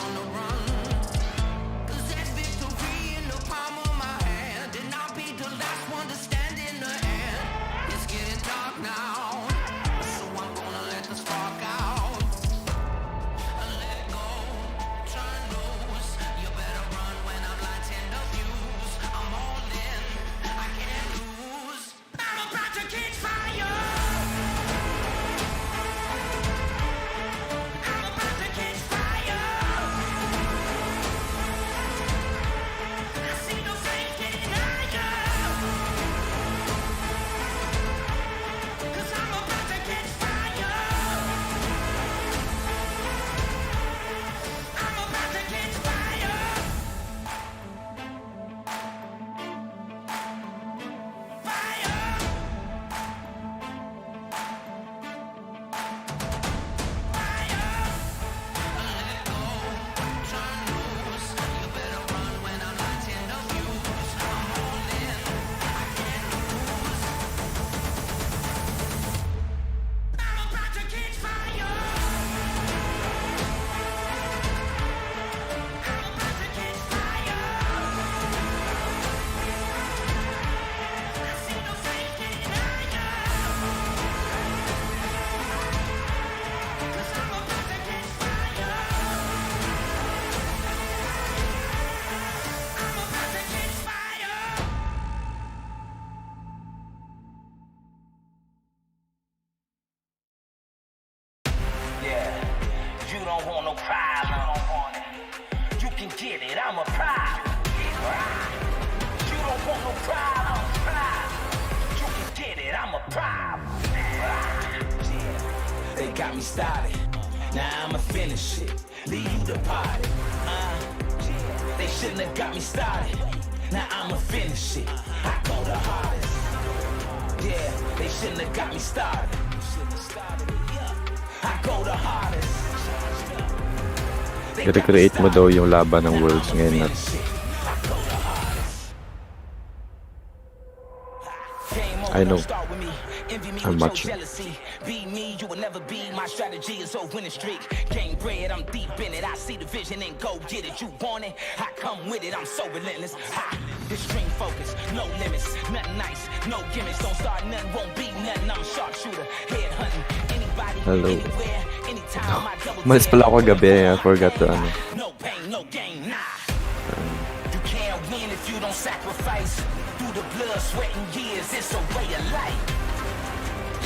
[SPEAKER 4] on the run. 'Cause there's victory in the palm of my hand, and I'll be the last one to stand in the end. It's getting dark now, so I'm gonna let the spark out. Let go, turn loose. You better run when I'm lighting the fuse. I'm all in, I can't lose. I'm about to catch fire. I'm about to catch fire. I see no flames getting higher. 'Cause I'm about to catch fire. I'm about to catch fire. Fire. Let go, turn loose. You better run when I'm lighting the fuse. I'm all in, I can't lose. I'm about to catch fire. I'm about to catch fire. I see no flames getting higher. 'Cause I'm about to catch fire. I'm about to catch fire.
[SPEAKER 7] Yeah, you don't want no problem. You can get it, I'm a problem. You don't want no problem. You can get it, I'm a problem. They got me started, now I'ma finish it. Leave you the party. They shouldn't have got me started, now I'ma finish it. I go the hardest. Yeah, they shouldn't have got me started. I go the hardest.
[SPEAKER 8] I-recreate mo daw yung laban ng Worlds ngayon na I know.
[SPEAKER 7] Envy me
[SPEAKER 8] I'm
[SPEAKER 7] with your
[SPEAKER 8] watching.
[SPEAKER 7] jealousy. Be me, you will never be. My strategy is a winning streak. Game bread, I'm deep in it. I see the vision and go get it. You want it? I come with it. I'm so relentless. Ha! Extreme focus, no limits. Nothing nice, no gimmicks. Don't start nothing, won't be nothing. I'm a sharpshooter. Head hunting. Anybody,
[SPEAKER 8] Hello.
[SPEAKER 7] anywhere, anytime. I double
[SPEAKER 8] Malis pala ako gabi. I forgot to ano.
[SPEAKER 7] No pain, no gain, nah. You can't win if you don't sacrifice. Through the blood, sweat, and years, it's a way of life.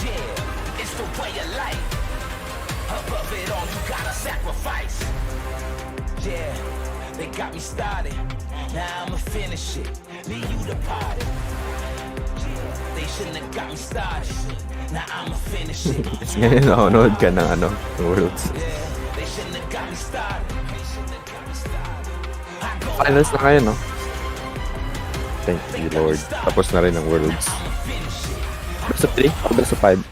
[SPEAKER 7] Yeah, it's the way of life. Above it all, you gotta sacrifice. Yeah, they got me started. Now I'ma finish it. Leave you the party. Yeah, they shouldn't have got me started. Now I'ma finish it.
[SPEAKER 8] Ngayon nanonood ka ng ano, Worlds.
[SPEAKER 7] Yeah, they shouldn't have got me started. They shouldn't have got me started. I go
[SPEAKER 8] Finals na kayo, no? Thank you, Lord. Tapos na rin ang Worlds. Best of 3 o best of 5?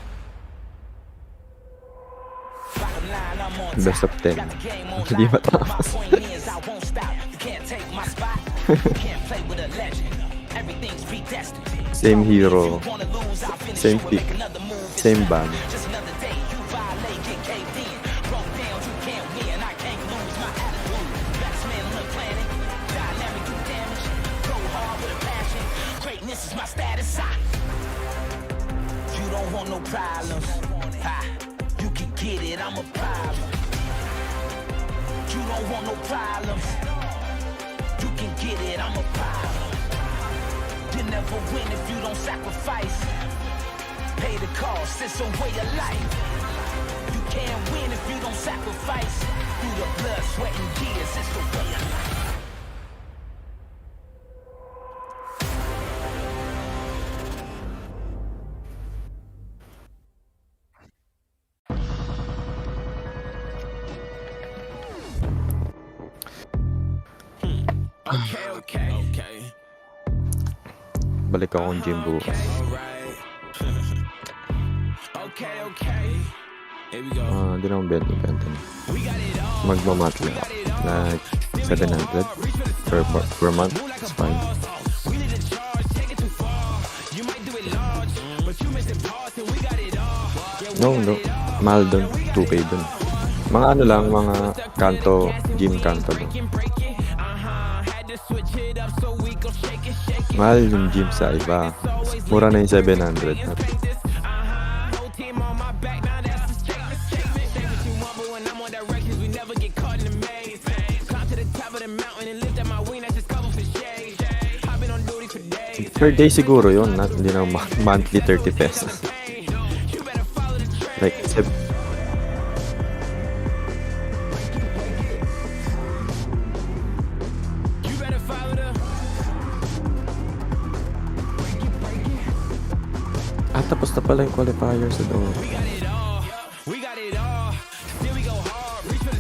[SPEAKER 8] Best of 10. Hindi matapos. Same hero. Same pick. Same ban.
[SPEAKER 7] Greatness is my status. You don't want no problems. You can get it, I'm a problem. You don't want no problems. You can get it, I'm a problem. You never win if you don't sacrifice. Pay the cost, it's a way of life. You can't win if you don't sacrifice. Through the blood, sweat, and tears, it's the way of life. Okay.
[SPEAKER 8] Balik akong gym bukas.
[SPEAKER 7] Okay. Here we go.
[SPEAKER 8] Hindi na akong bento na. Magmamatli ako. Like 700 per month. It's fine. No. Mahal dun. 2K dun. Mga ano lang, mga kanto, gym kanto lang. Mahal yung gym sa iba. Mura na yung 700. Per day siguro yun. Hindi na monthly 30 pesos. Like, tapos na pala yung qualifier sa door.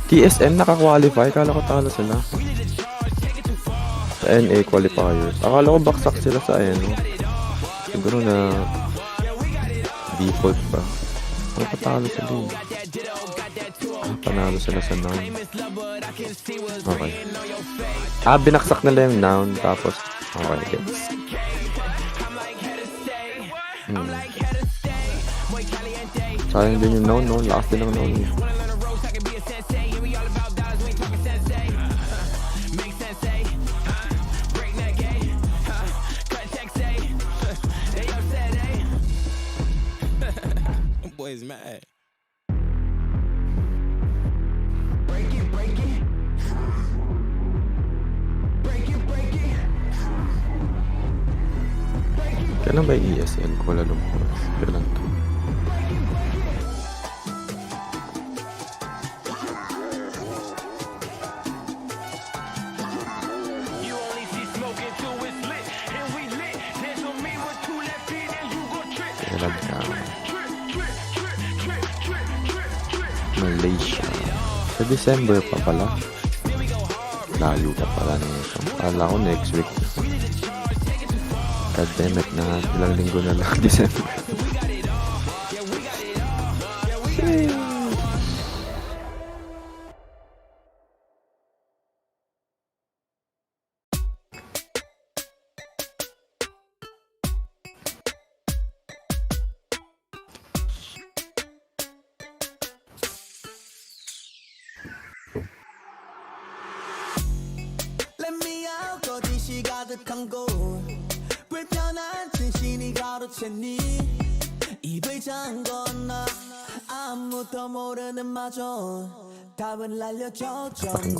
[SPEAKER 8] TSM naka-qualify. Kala ko talo sila. Sa NA qualifiers. Akala ko baksak sila sa NA. Siguro na default ba? Ano patalo sila yun? Panalo sila sa noun. Okay. Binaksak nila yung noun. Tapos, okay, gets. Sayang din yung noun, no? Last din ng noun.
[SPEAKER 7] Boys mad.
[SPEAKER 8] Kailan ba yung ESL? Kuala Lumpur. Kailan to? Kailan ka? Malaysia. Sa December pa pala. Layo pa pala nito. Kala ko next week. God damn it na. Ilang linggo na lang December.
[SPEAKER 4] 가득한 곳 불편한 진신이 가로챘니 입을 잠궜나 아무도 모르는 마저 답을 알려줘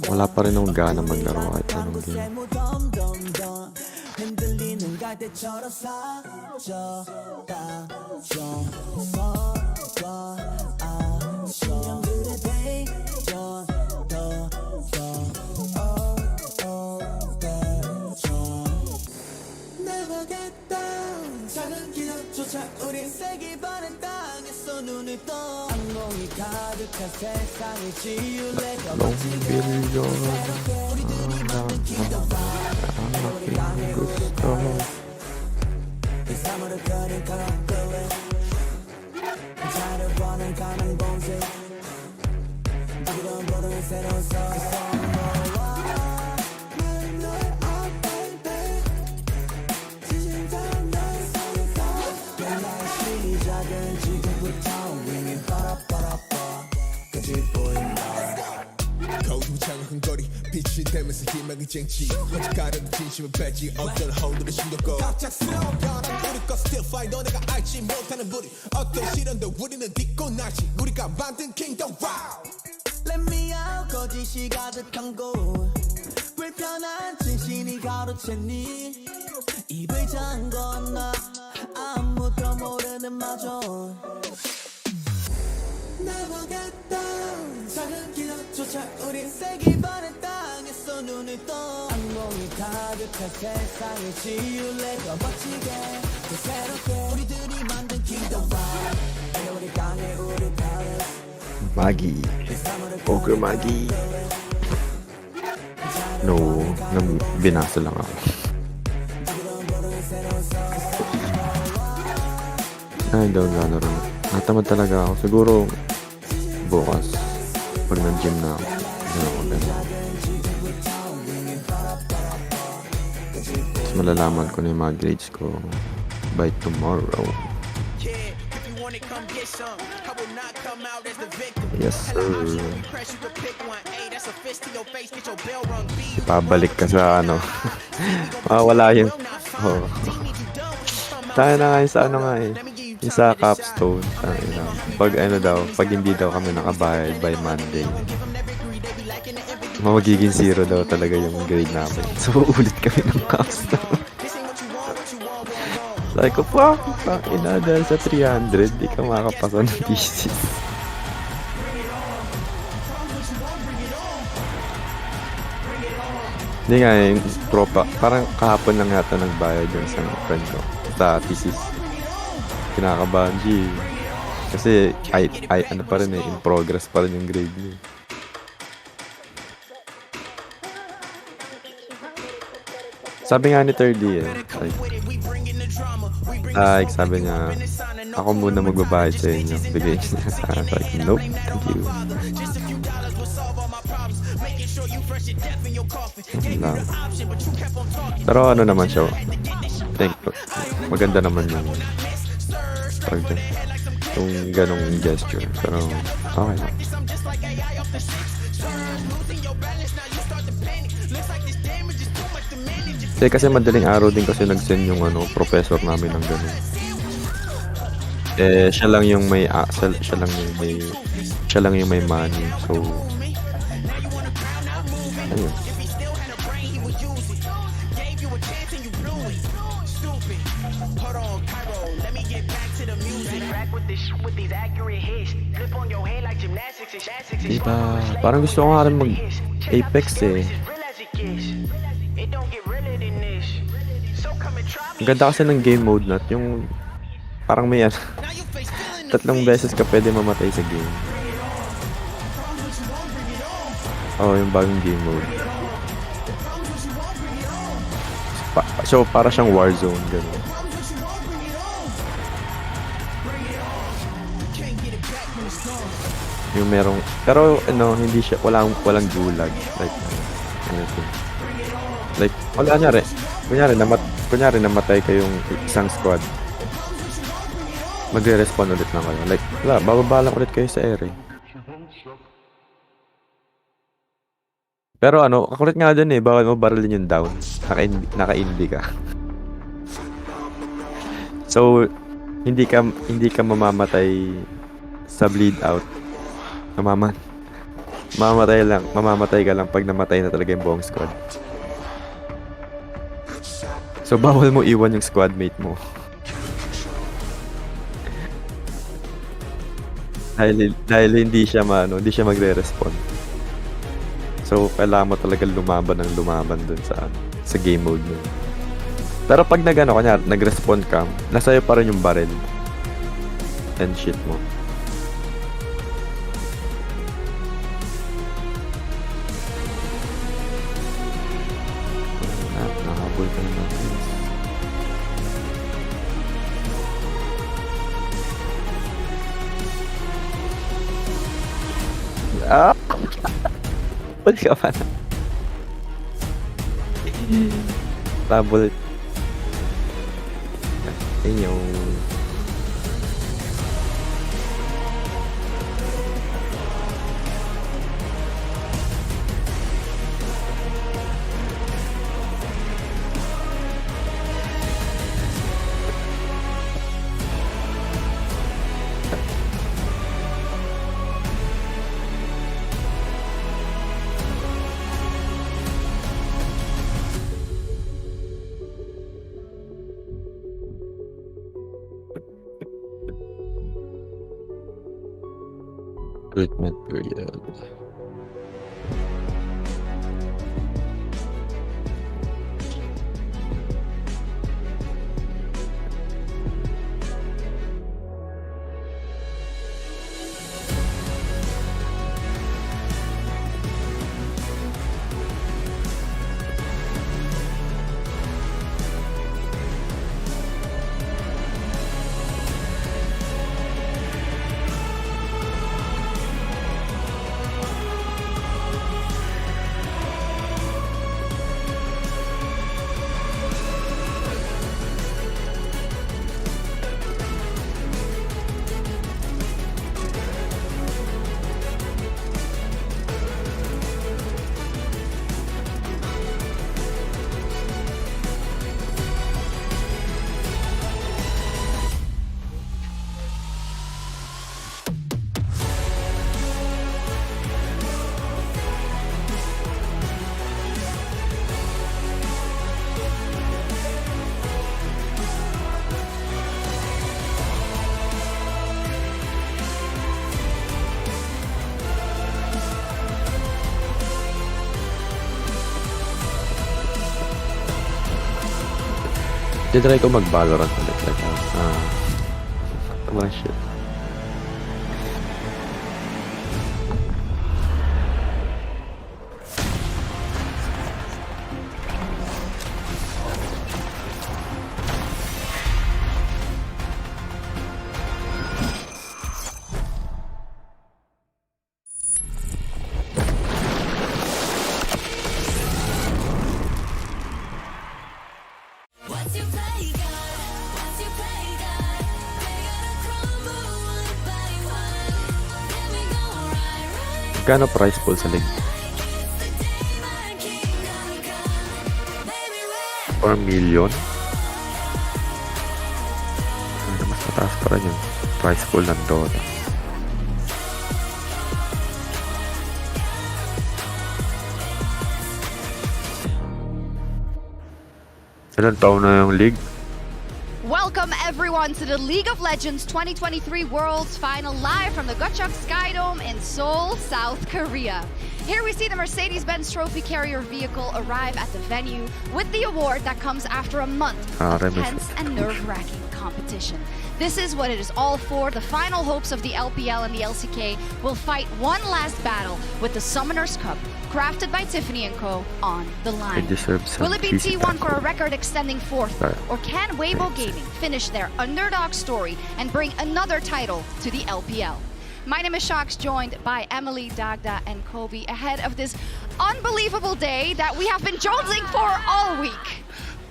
[SPEAKER 8] Wala pa rin akong gana maglaro kahit anong game.
[SPEAKER 4] 흔들리는 갈대처럼 사져다 신념들의 대전 나가겠다 작은 기적조차 우린 세기 바른 땅에서 눈을 떠 악몽이 가득한 세상을 지울래 더
[SPEAKER 8] Long
[SPEAKER 4] 멋지게
[SPEAKER 8] billion.
[SPEAKER 4] 우리들이 만든 기도와
[SPEAKER 8] Aking gusto.
[SPEAKER 4] 이 삶으로 그린 거꾸로 자려보는 가는 봉지 부드러운 보름의 새로운 서서
[SPEAKER 9] 거두장한 거리 빛이 되면서 희망이 쟁취 어찌 가려도 진심은 빼지 어떤 허울들의 심도고 갑작스러운 변화 우리 거 still fine 너네가 알지 못하는 부리 어떤 시련도 우리는 딛고 날지 우리가 만든 kingdom wow
[SPEAKER 4] Let me out 거짓이 가득한 곳 불편한 진신이 가로챘니 입을 잠궜나 아무도 모르는 마저 나가겠다 작은 기적조차 우린 세기 바른 땅에서 눈을 떠 악몽이 가득한 세상을 지울래 더 멋지게 더 새롭게 우리들이 만든 kingdom vibe 우리 강해 우리 palace
[SPEAKER 8] Magi. Ogre Magi. No, binasa lang ako. Ay, daw gano'n rin. Natamad talaga ako. Siguro, bukas, pag nag-gym na ako, hindi ako ganun. Tapos malalaman ko na yung mga grades ko by tomorrow. Yes, sir. Pabalik ka sa ano. Wala yun. Oh. Tayo na nga yun sa ano nga eh. Yung sa capstone. Pag ano daw, pag hindi daw kami nakabayad by Monday, magiging 0 daw talaga yung grade namin. So, ulit kami ng capstone. Sabi ko, ina, dahil sa 300, di ka makapasa ng thesis. Hindi nga yung tropa, parang kahapon lang yata nagbayad yung isang friend ko sa thesis. Kinakabahan siya eh. Kasi, ano pa rin eh, in progress pa rin yung grade niya. Sabi nga ni 3D eh, like sabi niya, ako muna magbabayad sa inyo. Bigay niya sa akin. Like, nope, thank you. Lang. Pero ano naman siya, think, maganda naman yung yung ganong gesture. Pero, okay lang. Kasi madaling araw din kasi nag-send yung professor namin ng ganun. Eh siya lang yung may money. So ayun. Diba, parang gusto ko nga rin mag-Apex eh. Ang ganda kasi ng game mode nat, yung parang may 3 beses ka pwede mamatay sa game. Oh, yung bagong game mode. So, para siyang Warzone, gano'n. Yung merong, pero hindi siya, walang gulag. Like, anything. Like, kunyari namatay kayong isang squad, magre-respawn ulit na kayo. Like, bababa lang ulit kayo sa area. Pero ano, ang kulit nga dun eh, bawal mo barilin yung down. Naka-inbi ka. So, hindi ka mamamatay sa bleed out. Mamamatay ka lang pag namatay na talaga yung buong squad. So, bawal mo iwan yung squad mate mo. dahil hindi siya magre-respond. So, kailangan mo talaga lumaban dun sa game mode mo. Pero pag nag-respond ka, nasa'yo pa rin yung barrel. And shit mo. Nakahabol ka naman. Ah! Pwede ka pa na. Tablet. Ayun. Treatment period. Titry ko mag-Valorant ulit like mga shit. Kano price pool sa league? 4 million? Mas mataas pa rin yung price pool ng Dota. Ilan taon na yung league?
[SPEAKER 10] Welcome everyone to the League of Legends 2023 Worlds Final live from the Gochuk Skydome in Seoul, South Korea. Here we see the Mercedes-Benz trophy carrier vehicle arrive at the venue with the award that comes after a month of tense and nerve-wracking competition. This is what it is all for. The final hopes of the LPL and the LCK will fight one last battle with the Summoner's Cup, crafted by Tiffany & Co. on the line. Will it be T1 for a record-extending fourth, or can Weibo Gaming finish their underdog story and bring another title to the LPL? My name is Shox, joined by Emily, Dagda, and Kobe ahead of this unbelievable day that we have been jonesing for all week.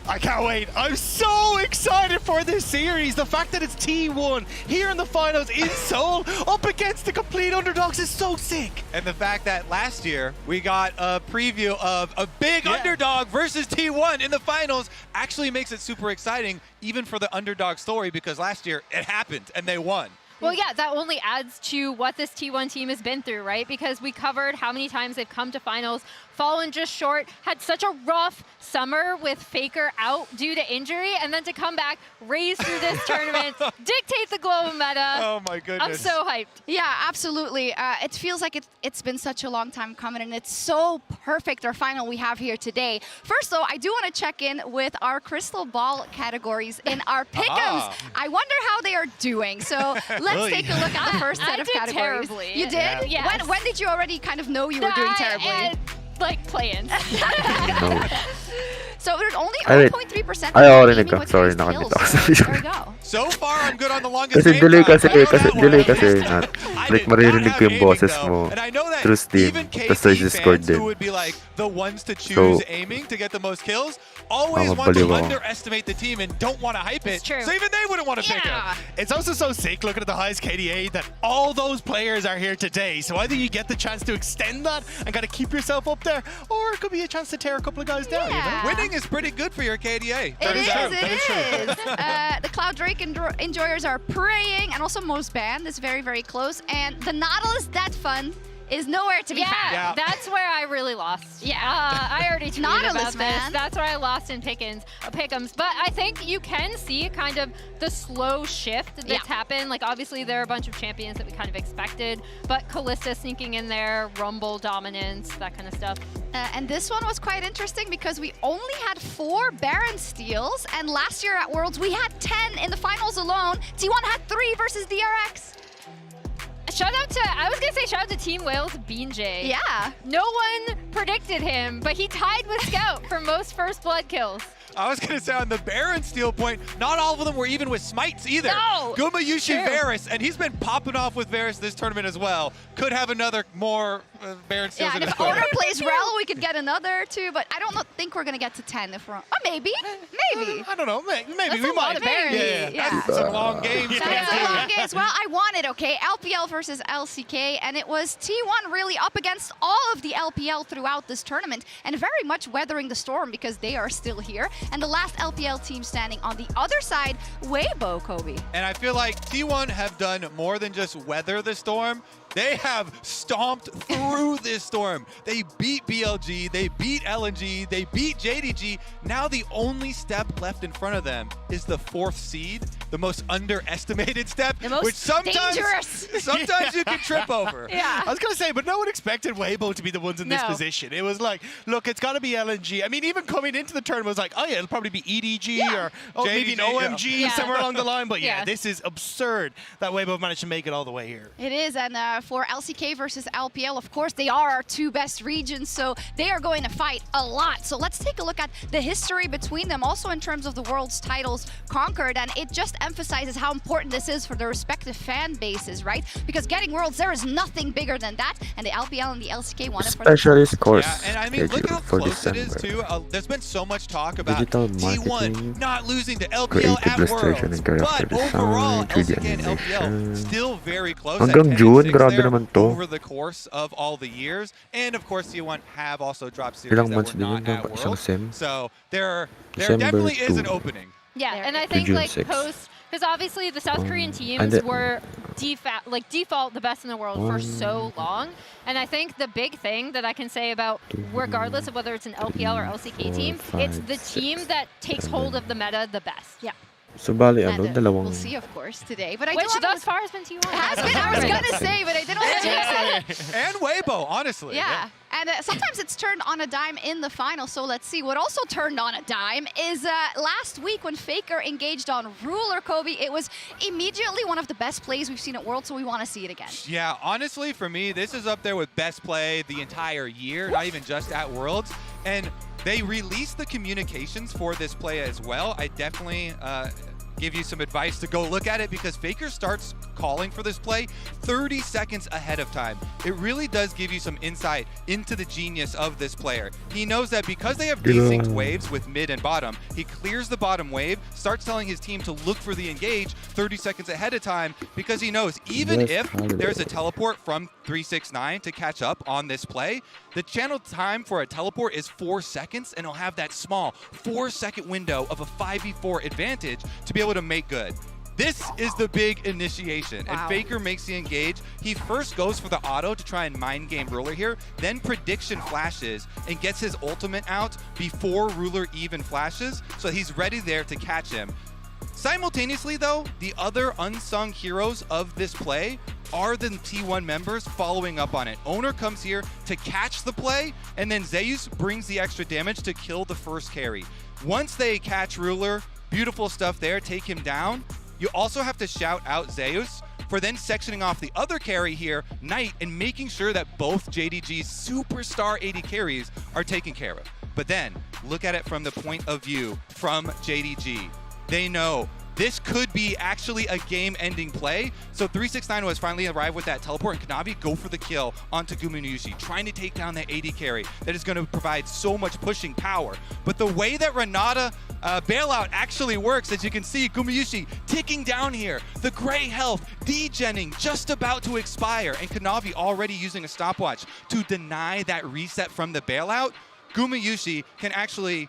[SPEAKER 11] I can't wait. I'm so excited for this series. The fact that it's T1 here in the finals in Seoul up against the complete underdogs is so sick.
[SPEAKER 12] And the fact that last year we got a preview of a big underdog versus T1 in the finals actually makes it super exciting, even for the underdog story, because last year it happened and they won.
[SPEAKER 13] Well, yeah, that only adds to what this T1 team has been through, right? Because we covered how many times they've come to finals, fallen just short, had such a rough summer with Faker out due to injury, and then to come back, raise through this tournament, dictate the global meta.
[SPEAKER 12] Oh my goodness.
[SPEAKER 13] I'm so hyped.
[SPEAKER 10] Yeah, absolutely. It feels like it's been such a long time coming, and it's so perfect, our final we have here today. First, though, I do want to check in with our crystal ball categories in our pick'ems. I wonder how they are doing. So let's take a look at the first set of categories.
[SPEAKER 13] Terribly.
[SPEAKER 10] You did?
[SPEAKER 13] Yeah.
[SPEAKER 10] When did you already kind of know you were doing terribly?
[SPEAKER 13] Like play-ins.
[SPEAKER 10] So there's only
[SPEAKER 8] Ay,
[SPEAKER 10] 0.3%
[SPEAKER 8] ay, oo,
[SPEAKER 10] aiming
[SPEAKER 8] rinig ka.
[SPEAKER 10] with
[SPEAKER 8] Sorry,
[SPEAKER 10] your skills.
[SPEAKER 8] nakabit ako sa
[SPEAKER 10] So
[SPEAKER 8] video.
[SPEAKER 10] there we go.
[SPEAKER 12] So far, I'm good on the longest
[SPEAKER 8] Kasi
[SPEAKER 12] game
[SPEAKER 8] delay
[SPEAKER 12] time.
[SPEAKER 8] kasi,
[SPEAKER 12] I know
[SPEAKER 8] kasi
[SPEAKER 12] that
[SPEAKER 8] delay
[SPEAKER 12] one.
[SPEAKER 8] kasi. Like, maririnig ko yung boses mo
[SPEAKER 12] And I know that
[SPEAKER 8] through Steam.
[SPEAKER 12] even
[SPEAKER 8] Tapos sa
[SPEAKER 12] KT
[SPEAKER 8] Discord
[SPEAKER 12] fans who
[SPEAKER 8] din.
[SPEAKER 12] would be like the ones to choose aiming to get the most kills always want to
[SPEAKER 8] Mabaliw ako.
[SPEAKER 12] underestimate the team and don't want to hype it.
[SPEAKER 13] It's true.
[SPEAKER 12] So even they wouldn't want to pick it.
[SPEAKER 11] It's also so sick looking at the highest KDA that all those players are here today. So either you get the chance to extend that and kind of keep yourself up there, or it could be a chance to tear a couple of guys down. You know?
[SPEAKER 12] Winning is pretty good for your KDA.
[SPEAKER 10] It is. The Cloud Drake enjoyers are praying, and also Most Banned is very, very close. And the Nautilus That Fun is nowhere to be found.
[SPEAKER 13] Yeah, that's where I really lost. Yeah, I already tweeted
[SPEAKER 10] Nautilus,
[SPEAKER 13] about
[SPEAKER 10] man.
[SPEAKER 13] this. That's where I lost in pick'ems. But I think you can see kind of the slow shift that's happened. Like, obviously, there are a bunch of champions that we kind of expected, but Kalista sneaking in there, Rumble dominance, that kind of stuff.
[SPEAKER 10] And this one was quite interesting because we only had 4 Baron steals, and last year at Worlds, we had 10 in the finals alone. T1 had 3 versus DRX.
[SPEAKER 13] Shout out to, I was going to say shout out to Team Wales Bean J.
[SPEAKER 10] Yeah.
[SPEAKER 13] No one predicted him, but he tied with Scout for most first blood kills.
[SPEAKER 12] I was going to say on the Baron steal point, not all of them were even with smites either.
[SPEAKER 13] No!
[SPEAKER 12] Guma Yushi Varus, and he's been popping off with Varus this tournament as well. Could have another more Baron steals.
[SPEAKER 10] Yeah, and
[SPEAKER 12] in
[SPEAKER 10] if
[SPEAKER 12] his
[SPEAKER 10] Owner
[SPEAKER 12] career.
[SPEAKER 10] plays Rel, we could get another too, but I don't think we're going to get to 10 if we're... Oh, maybe. Maybe.
[SPEAKER 11] I don't know. Maybe
[SPEAKER 10] That's
[SPEAKER 11] we
[SPEAKER 10] a
[SPEAKER 11] might.
[SPEAKER 10] lot of Baron. Yeah.
[SPEAKER 12] That's some long games.
[SPEAKER 10] That's a long games. Well, I wanted, okay, LPL versus LCK, and it was T1 really up against all of the LPL throughout this tournament, and very much weathering the storm because they are still here. And the last LPL team standing on the other side, Weibo, Kobe.
[SPEAKER 12] And I feel like T1 have done more than just weather the storm. They have stomped through this storm. They beat BLG, they beat LNG, they beat JDG. Now the only step left in front of them is the 4th seed, the most underestimated step,
[SPEAKER 10] The most
[SPEAKER 12] which sometimes
[SPEAKER 10] dangerous.
[SPEAKER 12] you can trip over.
[SPEAKER 10] Yeah.
[SPEAKER 11] I was going to say, but no one expected Weibo to be the ones in this
[SPEAKER 10] No.
[SPEAKER 11] position. It was like, look, it's got to be LNG. I mean, even coming into the tournament, it was like, oh yeah, it'll probably be EDG or maybe an
[SPEAKER 12] JDG,
[SPEAKER 11] OMG
[SPEAKER 13] yeah.
[SPEAKER 11] somewhere along the line. But yeah,
[SPEAKER 13] Yeah.
[SPEAKER 11] this is absurd that Weibo managed to make it all the way here.
[SPEAKER 10] It is, and for LCK versus LPL, of course, they are our 2 best regions, so they are going to fight a lot. So let's take a look at the history between them, also in terms of the world's titles conquered, and it just emphasizes how important this is for their respective fan bases, right? Because getting worlds, there is nothing bigger than that, and the LPL and the LCK won it for
[SPEAKER 8] Especially scores
[SPEAKER 12] Yeah, and I mean, look
[SPEAKER 8] schedule
[SPEAKER 12] how
[SPEAKER 8] for
[SPEAKER 12] close it is
[SPEAKER 8] December.
[SPEAKER 12] too. There's been so much talk about
[SPEAKER 8] Digital
[SPEAKER 12] T1
[SPEAKER 8] marketing,
[SPEAKER 12] not losing to LPL
[SPEAKER 8] creative
[SPEAKER 12] at
[SPEAKER 8] illustration
[SPEAKER 12] Worlds,
[SPEAKER 8] and character
[SPEAKER 12] but overall,
[SPEAKER 8] design, 3D
[SPEAKER 12] LCK and LPL
[SPEAKER 8] animation.
[SPEAKER 12] still very close.
[SPEAKER 8] Hanggang
[SPEAKER 12] at 10
[SPEAKER 8] June,
[SPEAKER 12] and 6
[SPEAKER 8] grabe
[SPEAKER 12] there
[SPEAKER 8] naman to.
[SPEAKER 12] over the course of all the years, and of course, T1 have also dropped series
[SPEAKER 8] Ilang
[SPEAKER 12] that
[SPEAKER 8] months
[SPEAKER 12] were
[SPEAKER 8] din yun,
[SPEAKER 12] not at
[SPEAKER 8] dapat isang
[SPEAKER 12] Worlds.
[SPEAKER 8] sim.
[SPEAKER 12] So there
[SPEAKER 8] December
[SPEAKER 12] definitely is an
[SPEAKER 8] 2.
[SPEAKER 12] opening.
[SPEAKER 13] Yeah,
[SPEAKER 10] There
[SPEAKER 13] and I
[SPEAKER 10] it
[SPEAKER 13] think
[SPEAKER 8] June
[SPEAKER 13] like
[SPEAKER 8] 6th.
[SPEAKER 13] post, because obviously the South Korean teams
[SPEAKER 8] and
[SPEAKER 13] were default the best in the world for so long, and I think the big thing that I can say about, regardless of whether it's an LPL or LCK team, it's the team that takes hold of the meta the best.
[SPEAKER 10] Yeah.
[SPEAKER 8] So, bali,
[SPEAKER 10] And,
[SPEAKER 8] ano, dalawang...
[SPEAKER 10] we'll see, of course, today. But I
[SPEAKER 13] Which
[SPEAKER 10] do
[SPEAKER 13] thus far has been T1.
[SPEAKER 10] has been. I was gonna say, but I didn't want to jinx it.
[SPEAKER 12] And Weibo, honestly.
[SPEAKER 10] Yeah, and sometimes it's turned on a dime in the final, so let's see. What also turned on a dime is last week when Faker engaged on Ruler, Kobe. It was immediately one of the best plays we've seen at Worlds, so we want to see it again.
[SPEAKER 12] Yeah, honestly, for me, this is up there with best play the entire year, not even just at Worlds. And they released the communications for this play as well. I definitely give you some advice to go look at it, because Faker starts calling for this play 30 seconds ahead of time. It really does give you some insight into the genius of this player. He knows that because they have desynced waves with mid and bottom, he clears the bottom wave, starts telling his team to look for the engage 30 seconds ahead of time, because he knows even if there's a teleport from 369 to catch up on this play, the channel time for a teleport is 4 seconds, and he'll have that small 4-second window of a 5v4 advantage to be able to make good. This is the big initiation, and Faker makes the engage. He first goes for the auto to try and mind game Ruler here, then prediction flashes and gets his ultimate out before Ruler even flashes, so he's ready there to catch him. Simultaneously though, the other unsung heroes of this play are the T1 members following up on it. Owner comes here to catch the play, and then Zeus brings the extra damage to kill the first carry. Once they catch Ruler, beautiful stuff there, take him down. You also have to shout out Zeus for then sectioning off the other carry here, Knight, and making sure that both JDG's superstar AD carries are taken care of. But then, look at it from the point of view from JDG. They know this could be actually a game-ending play. So 369 was finally arrived with that teleport, and Kanavi go for the kill onto Gumayusi, trying to take down that AD carry that is going to provide so much pushing power. But the way that Renata bailout actually works, as you can see, Gumayusi ticking down here, the gray health degenning, just about to expire, and Kanavi already using a stopwatch to deny that reset from the bailout. Gumayusi can actually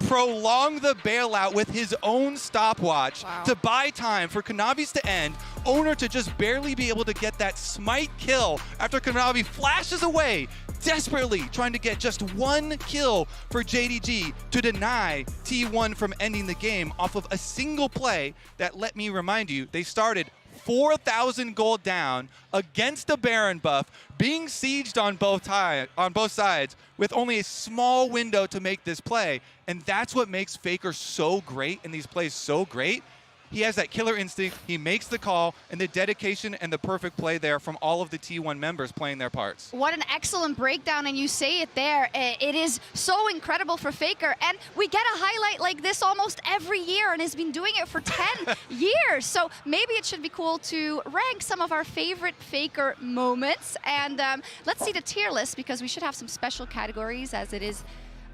[SPEAKER 12] prolong the bailout with his own stopwatch to buy time for Kanavi's to end, Owner to just barely be able to get that smite kill after Kanavi flashes away, desperately trying to get just one kill for JDG to deny T1 from ending the game off of a single play that, let me remind you, they started 4,000 gold down against a Baron buff, being sieged on both sides with only a small window to make this play. And that's what makes Faker so great and these plays so great. He has that killer instinct, he makes the call, and the dedication and the perfect play there from all of the T1 members playing their parts.
[SPEAKER 10] What an excellent breakdown, and you say it there. It is so incredible for Faker, and we get a highlight like this almost every year, and has been doing it for 10 years. So maybe it should be cool to rank some of our favorite Faker moments. And let's see the tier list, because we should have some special categories, as it is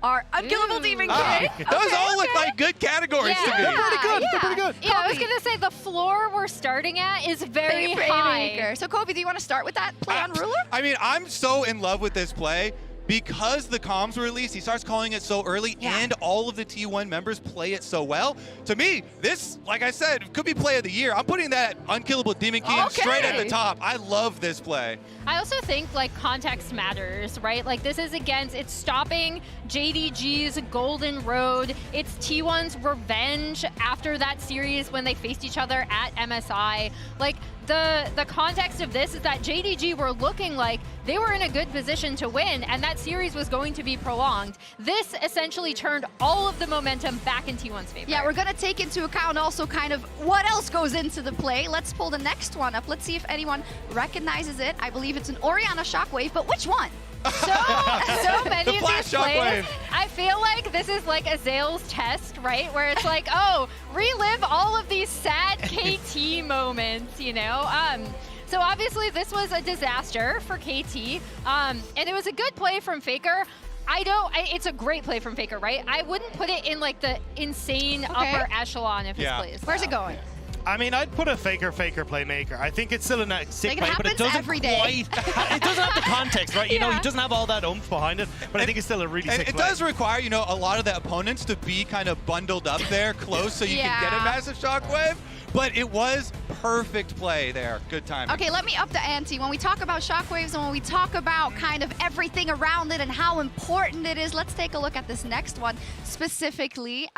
[SPEAKER 10] our unkillable demon kid.
[SPEAKER 12] Those all look like good categories to me.
[SPEAKER 11] They're pretty good. They're pretty good.
[SPEAKER 13] Yeah, I was going to say the floor we're starting at is very high.
[SPEAKER 10] So Kobe, do you want to start with that play on Ruler?
[SPEAKER 12] I mean, I'm so in love with this play. Because the comms were released, he starts calling it so early, and all of the T1 members play it so well. To me, this, like I said, could be play of the year. I'm putting that unkillable Demon King straight at the top. I love this play.
[SPEAKER 13] I also think like context matters, right? Like this is it's stopping JDG's Golden Road. It's T1's revenge after that series when they faced each other at MSI. Like the context of this is that JDG were looking like they were in a good position to win, and that series was going to be prolonged. This essentially turned all of the momentum back in T1's favor.
[SPEAKER 10] Yeah, we're going to take into account also kind of what else goes into the play. Let's pull the next one up. Let's see if anyone recognizes it. I believe it's an Orianna Shockwave, but which one?
[SPEAKER 13] So many of these plays,
[SPEAKER 12] Shockwave.
[SPEAKER 13] I feel like this is like a Zales test, right? Where it's like, oh, relive all of these sad KT moments, you know? So obviously this was a disaster for KT, and it was a good play from Faker. It's a great play from Faker, right? I wouldn't put it in like the insane upper echelon of his plays.
[SPEAKER 10] Where's it going?
[SPEAKER 11] I mean, I'd put a Faker playmaker. I think it's still a sick play, but it doesn't
[SPEAKER 10] every day.
[SPEAKER 11] it doesn't have the context, right? You know, he doesn't have all that oomph behind it, but I think it's still a really sick
[SPEAKER 12] It
[SPEAKER 11] play.
[SPEAKER 12] does require, you know, a lot of the opponents to be kind of bundled up there close so you can get a massive shockwave. But it was perfect play there. Good timing.
[SPEAKER 10] Okay, let me up the ante. When we talk about shockwaves and when we talk about kind of everything around it and how important it is, let's take a look at this next one specifically.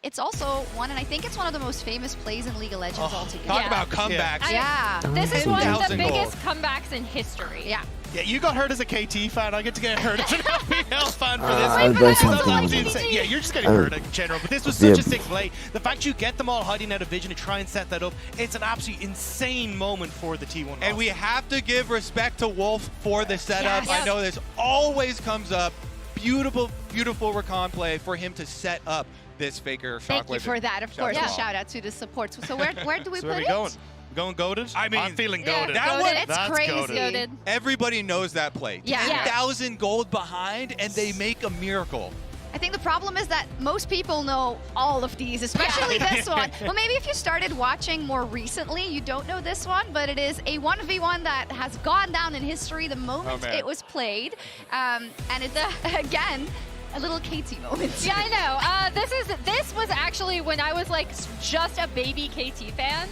[SPEAKER 10] It's also one, and I think it's one of the most famous plays in League of Legends altogether.
[SPEAKER 12] Talk about comebacks.
[SPEAKER 13] This is one of the
[SPEAKER 12] 10,000
[SPEAKER 13] biggest comebacks in history.
[SPEAKER 10] Yeah.
[SPEAKER 11] Yeah, you got hurt as a KT fan. I get to get hurt as an LPL fan for this.
[SPEAKER 8] I'll do something.
[SPEAKER 11] Yeah, you're just getting hurt in general. But this was such a sick play. The fact you get them all hiding out of vision and try and set that up, it's an absolutely insane moment for the T1.
[SPEAKER 12] And we have to give respect to Wolf for the setup.
[SPEAKER 10] Yes.
[SPEAKER 12] I know this always comes up. Beautiful, beautiful recon play for him to set up this Faker Shockwave.
[SPEAKER 10] Thank you for that. Of course,
[SPEAKER 12] Yeah.
[SPEAKER 10] a shout out to the supports. So where do we
[SPEAKER 11] So
[SPEAKER 10] put
[SPEAKER 11] where are we
[SPEAKER 10] it?
[SPEAKER 11] going? Going goaded?
[SPEAKER 12] I mean,
[SPEAKER 11] I'm feeling
[SPEAKER 13] yeah,
[SPEAKER 11] goaded.
[SPEAKER 12] that one-
[SPEAKER 10] It's
[SPEAKER 11] That's
[SPEAKER 10] crazy.
[SPEAKER 11] goated.
[SPEAKER 12] Everybody knows that play.
[SPEAKER 10] Yeah.
[SPEAKER 12] 10,000 gold behind, and they make a miracle.
[SPEAKER 10] I think the problem is that most people know all of these, especially this one. Well, maybe if you started watching more recently, you don't know this one, but it is a 1v1 that has gone down in history the moment
[SPEAKER 12] man.
[SPEAKER 10] it was played. And it's, again, a little KT moment.
[SPEAKER 13] Yeah, I know. This was actually when I was like just a baby KT fan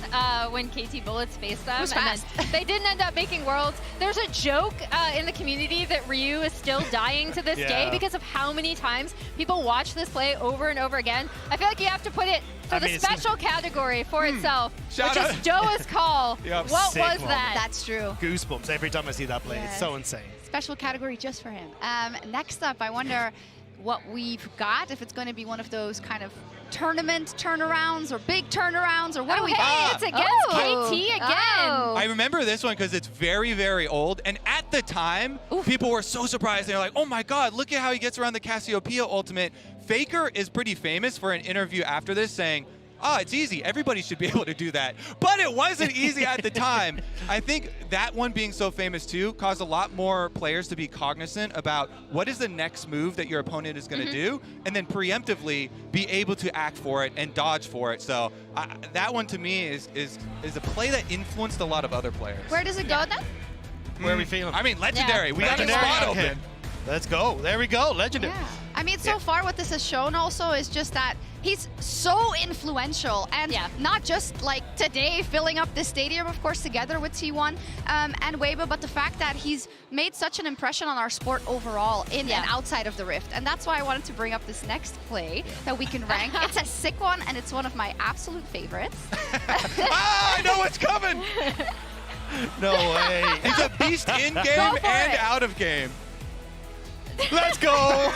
[SPEAKER 13] when KT Bullets faced them.
[SPEAKER 10] It was
[SPEAKER 13] and
[SPEAKER 10] fast.
[SPEAKER 13] then they didn't end up making Worlds. There's a joke in the community that Ryu is still dying to this day
[SPEAKER 11] Yeah.
[SPEAKER 13] because of how many times people watch this play over and over again. I feel like you have to put it for the special category for itself,
[SPEAKER 12] Shout
[SPEAKER 13] which
[SPEAKER 12] out.
[SPEAKER 13] is Doa's call.
[SPEAKER 12] Yep.
[SPEAKER 13] What
[SPEAKER 11] Sick
[SPEAKER 13] was
[SPEAKER 11] one.
[SPEAKER 13] that?
[SPEAKER 10] That's true.
[SPEAKER 11] Goosebumps every time I see that play. It's so insane.
[SPEAKER 10] Special category just for him. Next up, I wonder what we've got, if it's going to be one of those kind of tournament turnarounds or big turnarounds, or what do we got?
[SPEAKER 13] It's against KT again.
[SPEAKER 10] Oh.
[SPEAKER 12] I remember this one because it's very, very old. And at the time, people were so surprised. They're like, oh my God, look at how he gets around the Cassiopeia ultimate. Faker is pretty famous for an interview after this saying, it's easy. Everybody should be able to do that. But it wasn't easy at the time. I think that one being so famous too caused a lot more players to be cognizant about what is the next move that your opponent is going to do, and then preemptively be able to act for it and dodge for it. So that one to me is a play that influenced a lot of other players.
[SPEAKER 10] Where does it go then?
[SPEAKER 11] Where are we feeling?
[SPEAKER 12] I mean, legendary. We got a
[SPEAKER 11] Legendary?
[SPEAKER 12] spot
[SPEAKER 11] Okay.
[SPEAKER 12] open.
[SPEAKER 11] Let's go. There we go. Legendary.
[SPEAKER 10] Yeah. I mean, so far what this has shown also is just that he's so influential, and not just like today filling up this stadium, of course, together with T1 and Weibo, but the fact that he's made such an impression on our sport overall in and outside of the Rift. And that's why I wanted to bring up this next play that we can rank. It's a sick one, and it's one of my absolute favorites.
[SPEAKER 12] I know what's coming.
[SPEAKER 11] No way.
[SPEAKER 12] He's a beast in game and out of game.
[SPEAKER 11] Let's go.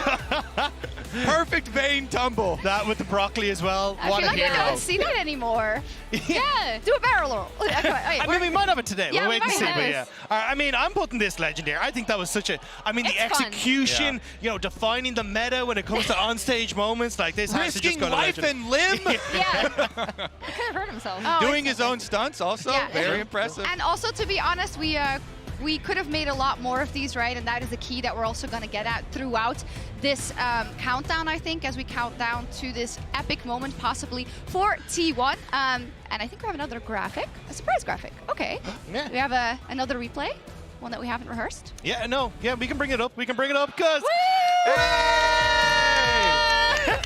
[SPEAKER 12] Perfect vein tumble.
[SPEAKER 11] That with the broccoli as well.
[SPEAKER 10] I
[SPEAKER 11] What
[SPEAKER 10] feel
[SPEAKER 11] a
[SPEAKER 10] like
[SPEAKER 11] hero.
[SPEAKER 10] I don't see that anymore.
[SPEAKER 13] Yeah.
[SPEAKER 10] Do a barrel roll.
[SPEAKER 11] I mean, we might have it today.
[SPEAKER 10] Yeah,
[SPEAKER 11] We'll
[SPEAKER 10] we
[SPEAKER 11] wait and
[SPEAKER 10] might
[SPEAKER 11] see.
[SPEAKER 10] have
[SPEAKER 11] But
[SPEAKER 10] it.
[SPEAKER 11] yeah, I mean, I'm putting this legendary. I think that was such a. I mean, the
[SPEAKER 13] It's fun.
[SPEAKER 11] execution. You know, defining the meta when it comes to onstage moments like this. Has to just
[SPEAKER 12] Risking
[SPEAKER 11] go to
[SPEAKER 12] life
[SPEAKER 11] legend.
[SPEAKER 12] and limb.
[SPEAKER 13] Yeah. He could have hurt himself.
[SPEAKER 10] Oh,
[SPEAKER 12] Doing his own stunts also.
[SPEAKER 10] Yeah.
[SPEAKER 12] Very impressive.
[SPEAKER 10] And also, to be honest, we could have made a lot more of these, right? And that is the key that we're also going to get at throughout this countdown, I think, as we count down to this epic moment, possibly for T1. And I think we have another graphic, a surprise graphic. Okay.
[SPEAKER 11] Yeah.
[SPEAKER 10] We have another replay, one that we haven't rehearsed.
[SPEAKER 11] Yeah, no. Yeah, we can bring it up. We can bring it up because.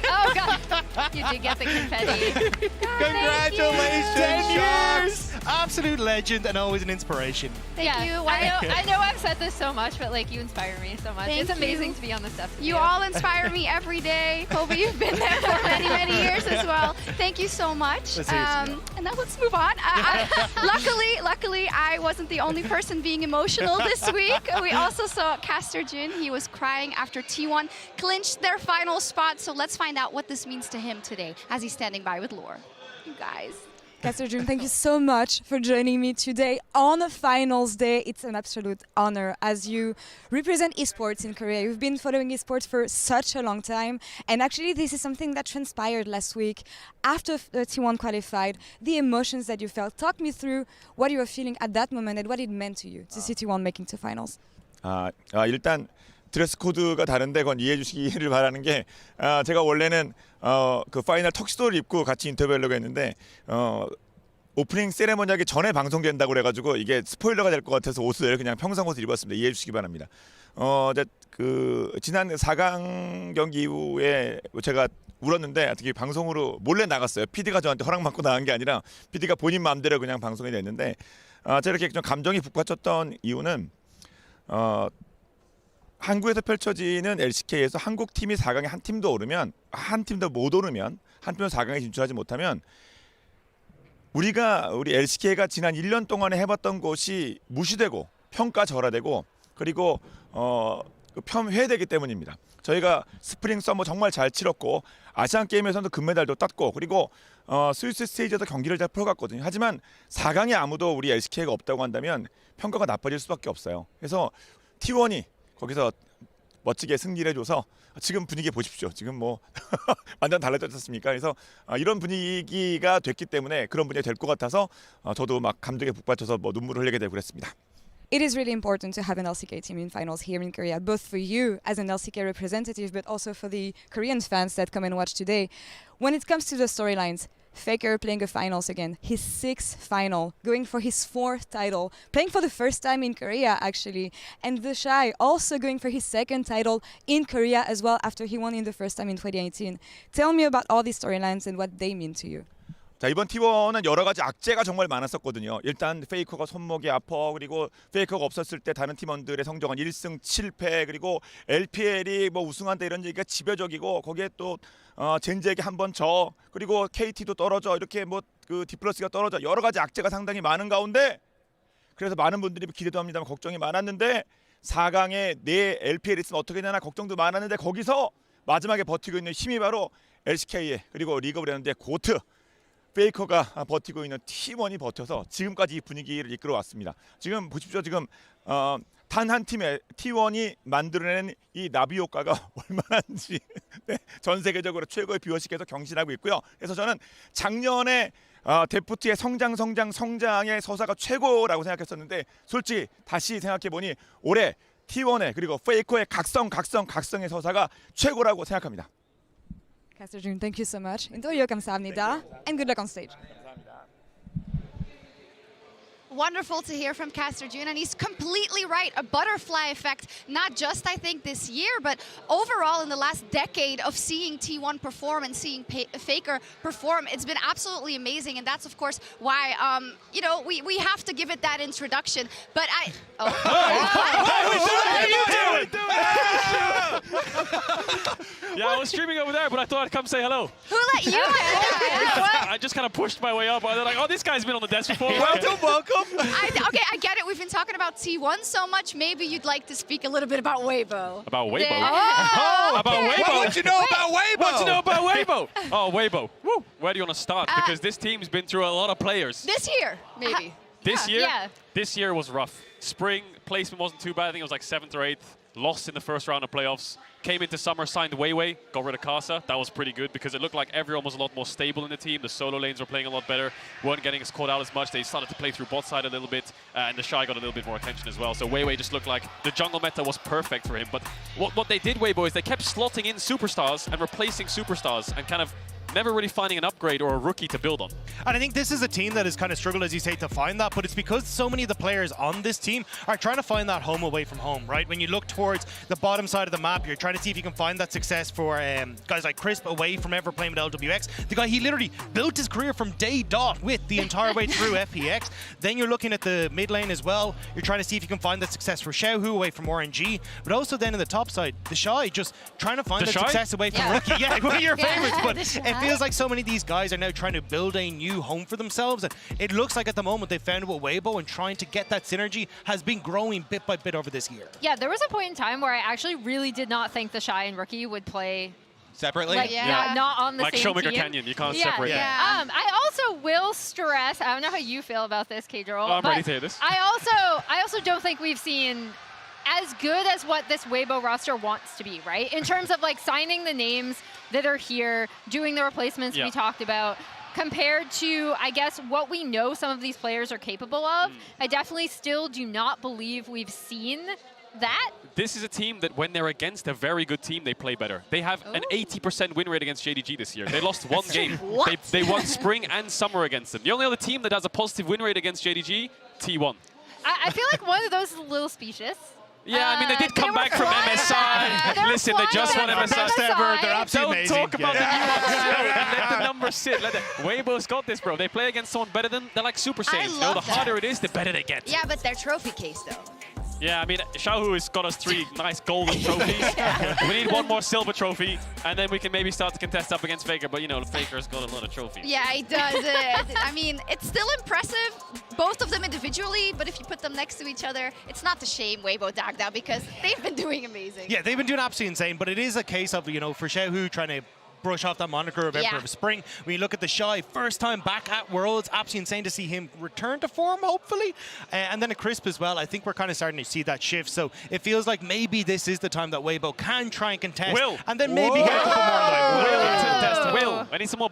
[SPEAKER 13] Oh, God. You did get the confetti.
[SPEAKER 12] Congratulations,
[SPEAKER 11] 10
[SPEAKER 12] Shock.
[SPEAKER 11] years! Absolute legend and always an inspiration.
[SPEAKER 10] Thank you.
[SPEAKER 13] I know I've said this so much, but like you inspire me so much.
[SPEAKER 10] Thank
[SPEAKER 13] It's amazing
[SPEAKER 10] you.
[SPEAKER 13] to be on the steps with
[SPEAKER 10] You all inspire me every day. Kobe, you've been there for many, many years as well. Thank you so much.
[SPEAKER 11] Let's hear it.
[SPEAKER 10] And now let's move on. Luckily, I wasn't the only person being emotional this week. We also saw Caster Jin. He was crying after T1 clinched their final spot. So let's find out what this means to him today as he's standing by with Lore. You guys.
[SPEAKER 14] Caster Jun, thank you so much for joining me today on a finals day. It's an absolute honor as you represent esports in Korea. You've been following esports for such a long time, and actually this is something that transpired last week after T1 qualified, the emotions that you felt. Talk me through what you were feeling at that moment and what it meant to you to see T1 making to finals.
[SPEAKER 15] 일단 드레스 코드가 다른데 그건 이해해 주시기를 바라는 게 제가 원래는 그 파이널 턱시도를 입고 같이 인터뷰하려고 했는데 오프닝 세레머니 하기 전에 방송된다고 그래가지고 이게 스포일러가 될 것 같아서 옷을 그냥 평상 옷을 입었습니다. 이해해 주시기 바랍니다. 이제 그 지난 4강 경기 이후에 제가 울었는데 어떻게 방송으로 몰래 나갔어요. PD가 저한테 허락 받고 나간 게 아니라 PD가 본인 마음대로 그냥 방송이 됐는데 제가 이렇게 좀 감정이 북받쳤던 이유는 한국에서 펼쳐지는 LCK에서 한국 팀이 4강에 한 팀도 오르면 한 팀도 못 오르면 한 팀도 4강에 진출하지 못하면 우리 LCK가 지난 1년 동안에 해봤던 것이 무시되고 평가절하되고 그리고 회되기 때문입니다. 저희가 스프링 서머 정말 잘 치렀고 아시안 게임에서도 금메달도 땄고 그리고 스위스 스테이지에서 경기를 잘 풀어갔거든요. 하지만 4강에 아무도 우리 LCK가 없다고 한다면 평가가 나빠질 수밖에 없어요. 그래서 T1이 거기서 멋지게 승리를 해줘서 지금 분위기 보십시오. 지금 뭐 완전 달라졌지 않습니까? 그래서 이런 분위기가 됐기 때문에 그런 분위기가 될 것 같아서 저도 막 감동에 북받쳐서 뭐 눈물을 흘리게 되고 그랬습니다.
[SPEAKER 14] It is really important to have an LCK team in finals here in Korea, both for you as an LCK representative, but also for the Korean fans that come and watch today. When it comes to the storylines, Faker playing a finals again, his 6th final, going for his 4th title, playing for the first time in Korea actually, and The Shy also going for his 2nd title in Korea as well after he won in the first time in 2018. Tell me about all these storylines and what they mean to you.
[SPEAKER 15] 자, 이번 T1은 여러 가지 악재가 정말 많았었거든요. 일단 페이커가 손목이 아파, 그리고 페이커가 없었을 때 다른 팀원들의 성적은 1승 7패, 그리고 LPL이 뭐 우승한다 이런 얘기가 지배적이고 거기에 또 젠지에게 한 번 져, 그리고 KT도 떨어져, 이렇게 뭐 그 디플러스가 떨어져, 여러 가지 악재가 상당히 많은 가운데 그래서 많은 분들이 기대도 합니다만 걱정이 많았는데 4강에 내 LPL 있으면 어떻게 되나 걱정도 많았는데 거기서 마지막에 버티고 있는 힘이 바로 LCK의 그리고 리그 오브 레전드의 고트 페이커가 버티고 있는 T1이 버텨서 지금까지 이 분위기를 이끌어 왔습니다. 지금 보십시오. 지금 단 한 팀의 T1이 만들어낸 이 나비 효과가 얼마나인지 네, 전 세계적으로 최고의 뷰어십께서 경신하고 있고요. 그래서 저는 작년에 데프트의 성장의 서사가 최고라고 생각했었는데 솔직히 다시 생각해보니 올해 T1의 그리고 페이커의 각성의 서사가 최고라고 생각합니다.
[SPEAKER 14] Caster June, thank you so much. 인터뷰 감사합니다. And good luck on stage.
[SPEAKER 10] Wonderful to hear from Caster June, and he's completely right. A butterfly effect, not just I think this year, but overall in the last decade of seeing T1 perform and seeing Faker perform, it's been absolutely amazing, and that's of course why you know we have to give it that introduction. But
[SPEAKER 11] What are you doing?
[SPEAKER 16] Yeah, I was streaming over there, but I thought I'd come say hello.
[SPEAKER 10] Who let you in?
[SPEAKER 16] I just kind of pushed my way up. They're like, oh, this guy's been on the desk before.
[SPEAKER 12] Welcome.
[SPEAKER 10] Okay, I get it. We've been talking about T1 so much. Maybe you'd like to speak a little bit about Weibo.
[SPEAKER 16] About Weibo?
[SPEAKER 10] Oh,
[SPEAKER 16] about Weibo?
[SPEAKER 12] What you know about Weibo?
[SPEAKER 16] What you know about Weibo? Oh, Weibo. Woo. Where do you want to start? Because this team's been through a lot of players.
[SPEAKER 10] This year, maybe.
[SPEAKER 16] This year?
[SPEAKER 13] Yeah.
[SPEAKER 16] This year was rough. Spring placement wasn't too bad. I think it was like 7th or 8th. Lost in the first round of playoffs. Came into summer, signed Weiwei, got rid of Casa. That was pretty good because it looked like everyone was a lot more stable in the team. The solo lanes were playing a lot better, weren't getting caught out as much. They started to play through bot side a little bit, and the Shy got a little bit more attention as well. So Weiwei just looked like the jungle meta was perfect for him. But what they did, Weibo, is they kept slotting in superstars and replacing superstars and kind of never really finding an upgrade or a rookie to build on.
[SPEAKER 11] And I think this is a team that has kind of struggled, as you say, to find that, but it's because so many of the players on this team are trying to find that home away from home, right? When you look towards the bottom side of the map, you're trying to see if you can find that success for guys like Crisp away from ever playing with LWX. The guy, he literally built his career from day dot with the entire way through FPX. Then you're looking at the mid lane as well. You're trying to see if you can find that success for Xiaohu away from RNG, but also then in the top side, the Shy just trying to find that success away from Rookie. Yeah, one of your favorites, but it feels like so many of these guys are now trying to build a new home for themselves, and it looks like at the moment they found it with Weibo, and trying to get that synergy has been growing bit by bit over this year.
[SPEAKER 13] Yeah, there was a point in time where I actually really did not think the Shy and Rookie would play
[SPEAKER 12] separately.
[SPEAKER 13] Like, not on the
[SPEAKER 16] like
[SPEAKER 13] same
[SPEAKER 16] Showmaker
[SPEAKER 13] team.
[SPEAKER 16] Canyon, you can't separate them.
[SPEAKER 13] I also will stress, I don't know how you feel about this, K-Droll,
[SPEAKER 16] I'm
[SPEAKER 13] but
[SPEAKER 16] ready to hear this.
[SPEAKER 13] I also don't think we've seen as good as what this Weibo roster wants to be, right? In terms of like signing the names that are here, doing the replacements we talked about, compared to, I guess, what we know some of these players are capable of. I definitely still do not believe we've seen that.
[SPEAKER 16] This is a team that when they're against a very good team, they play better. They have an 80% win rate against JDG this year. They lost one game. They won spring and summer against them. The only other team that has a positive win rate against JDG, T1.
[SPEAKER 13] I feel like one of those is a little specious.
[SPEAKER 16] Yeah, I mean, they did come back from MSI. Listen, they just won MSI.
[SPEAKER 11] Best ever. They're absolutely amazing.
[SPEAKER 16] Don't talk about the nuance and let the numbers sit. Weibo's got this, bro. They play against someone better than, they're like Super Saiyans. The harder it is, the better they get.
[SPEAKER 3] Yeah, but their trophy case, though.
[SPEAKER 16] Yeah, I mean, Xiaohu has got us 3 nice golden trophies. We need 1 more silver trophy, and then we can maybe start to contest up against Faker. But, you know, Faker's got a lot of trophies.
[SPEAKER 10] Yeah, he does. I mean, it's still impressive, both of them individually, but if you put them next to each other, it's not to shame Weibo Dagda because they've been doing amazing.
[SPEAKER 11] Yeah, they've been doing absolutely insane, but it is a case of, you know, for Xiaohu trying to brush off that moniker of Emperor
[SPEAKER 10] Yeah.
[SPEAKER 11] of Spring. When you look at the Shy, first time back at Worlds, absolutely insane to see him return to form, hopefully. And then a Crisp as well. I think we're kind of starting to see that shift. So it feels like maybe this is the time that Weibo can try and contest.
[SPEAKER 16] Will.
[SPEAKER 11] And then maybe get a couple more on the way.
[SPEAKER 16] Will to contest. Will. I need some more